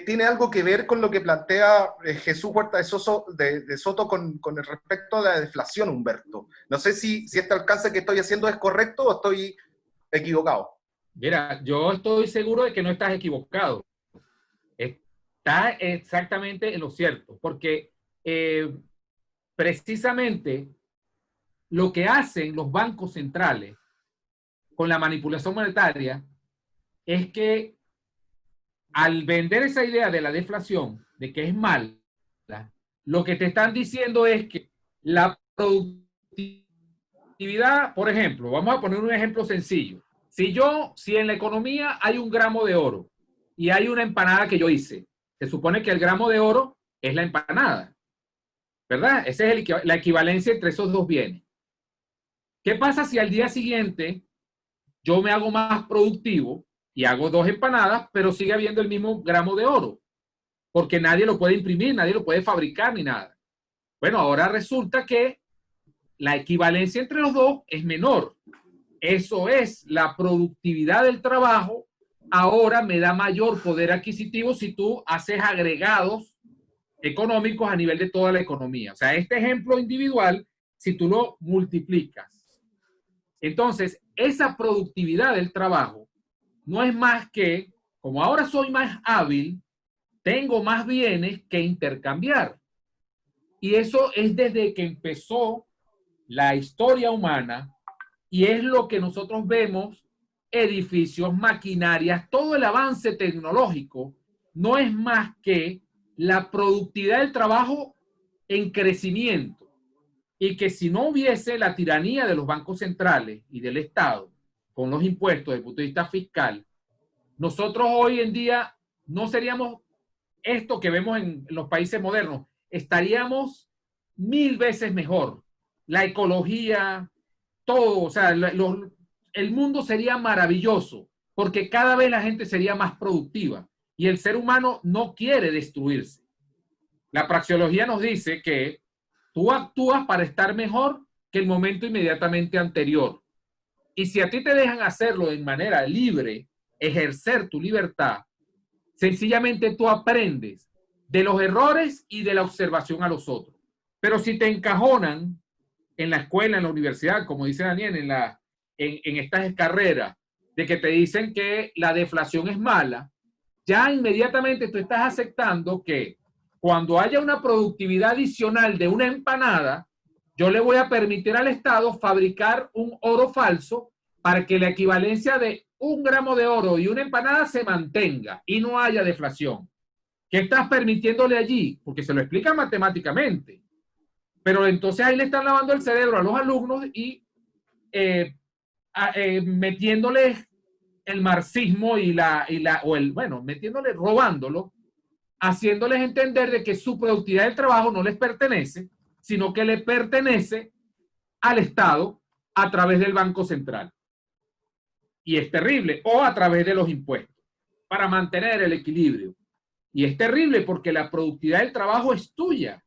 tiene algo que ver con lo que plantea Jesús Huerta de Soto con el respecto a la deflación, Humberto. No sé si este alcance que estoy haciendo es correcto o estoy equivocado. Mira, yo estoy seguro de que no estás equivocado. Estás exactamente en lo cierto, porque precisamente lo que hacen los bancos centrales con la manipulación monetaria es que al vender esa idea de la deflación, de que es mala, lo que te están diciendo es que la productividad, por ejemplo, vamos a poner un ejemplo sencillo. Si en la economía hay 1 gramo de oro y hay una empanada que yo hice, se supone que el gramo de oro es la empanada, ¿verdad? Esa es la equivalencia entre esos dos bienes. ¿Qué pasa si al día siguiente yo me hago más productivo y hago 2 empanadas, pero sigue habiendo el mismo gramo de oro? Porque nadie lo puede imprimir, nadie lo puede fabricar ni nada. Bueno, ahora resulta que la equivalencia entre los dos es menor. Eso es, la productividad del trabajo ahora me da mayor poder adquisitivo si tú haces agregados económicos a nivel de toda la economía. O sea, este ejemplo individual, si tú lo multiplicas. Entonces, esa productividad del trabajo no es más que, como ahora soy más hábil, tengo más bienes que intercambiar. Y eso es desde que empezó la historia humana y es lo que nosotros vemos, edificios, maquinarias, todo el avance tecnológico no es más que la productividad del trabajo en crecimiento. Y que si no hubiese la tiranía de los bancos centrales y del Estado con los impuestos desde el punto de vista fiscal, nosotros hoy en día no seríamos esto que vemos en los países modernos, estaríamos 1000 veces mejor. La ecología, todo, o sea, el mundo sería maravilloso porque cada vez la gente sería más productiva y el ser humano no quiere destruirse. La praxeología nos dice que tú actúas para estar mejor que el momento inmediatamente anterior. Y si a ti te dejan hacerlo de manera libre, ejercer tu libertad, sencillamente tú aprendes de los errores y de la observación a los otros. Pero si te encajonan en la escuela, en la universidad, como dice Daniel, en estas carreras, de que te dicen que la deflación es mala, ya inmediatamente tú estás aceptando que cuando haya una productividad adicional de una empanada, yo le voy a permitir al Estado fabricar un oro falso para que la equivalencia de 1 gramo de oro y una empanada se mantenga y no haya deflación. ¿Qué estás permitiéndole allí? Porque se lo explica matemáticamente. Pero entonces ahí le están lavando el cerebro a los alumnos y metiéndoles el marxismo metiéndole, robándolo haciéndoles entender de que su productividad del trabajo no les pertenece, sino que le pertenece al Estado a través del Banco Central. Y es terrible, o a través de los impuestos, para mantener el equilibrio. Y es terrible porque la productividad del trabajo es tuya.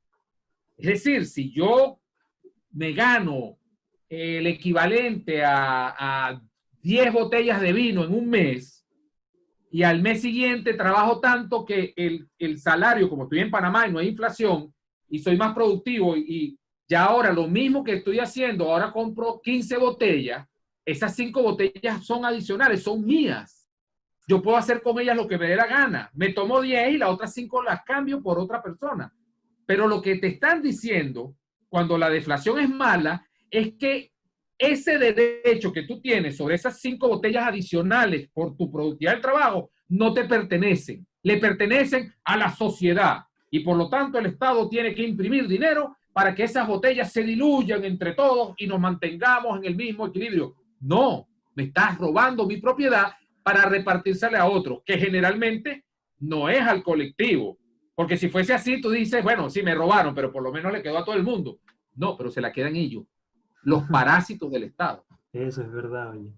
Es decir, si yo me gano el equivalente a 10 botellas de vino en un mes, y al mes siguiente trabajo tanto que el salario, como estoy en Panamá y no hay inflación, y soy más productivo, y ya ahora lo mismo que estoy haciendo, ahora compro 15 botellas, esas 5 botellas son adicionales, son mías. Yo puedo hacer con ellas lo que me dé la gana. Me tomo 10 y las otras 5 las cambio por otra persona. Pero lo que te están diciendo, cuando la deflación es mala, es que ese derecho que tú tienes sobre esas 5 botellas adicionales por tu productividad del trabajo no te pertenecen. Le pertenecen a la sociedad. Y por lo tanto el Estado tiene que imprimir dinero para que esas botellas se diluyan entre todos y nos mantengamos en el mismo equilibrio. No, me estás robando mi propiedad para repartírsela a otros, que generalmente no es al colectivo. Porque si fuese así, tú dices, bueno, sí me robaron, pero por lo menos le quedó a todo el mundo. No, pero se la quedan ellos, los parásitos del Estado. Eso es verdad, oye.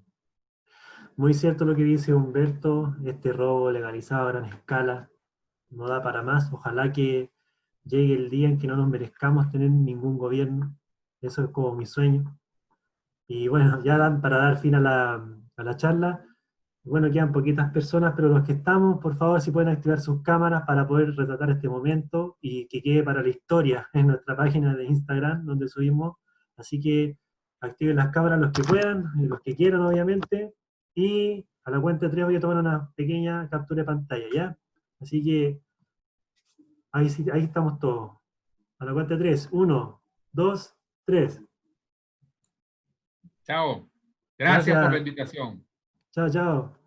Muy cierto lo que dice Humberto, este robo legalizado a gran escala no da para más. Ojalá que llegue el día en que no nos merezcamos tener ningún gobierno. Eso es como mi sueño. Y bueno, ya para dar fin a la charla, bueno, quedan poquitas personas, pero los que estamos, por favor, si pueden activar sus cámaras para poder retratar este momento y que quede para la historia en nuestra página de Instagram, donde subimos. Así que activen las cámaras los que puedan, los que quieran, obviamente. Y a la cuenta de 3 voy a tomar una pequeña captura de pantalla, ¿ya? Así que ahí estamos todos. A la cuenta de 3, 1, 2, 3. Chao. Gracias por la invitación. Chao, chao.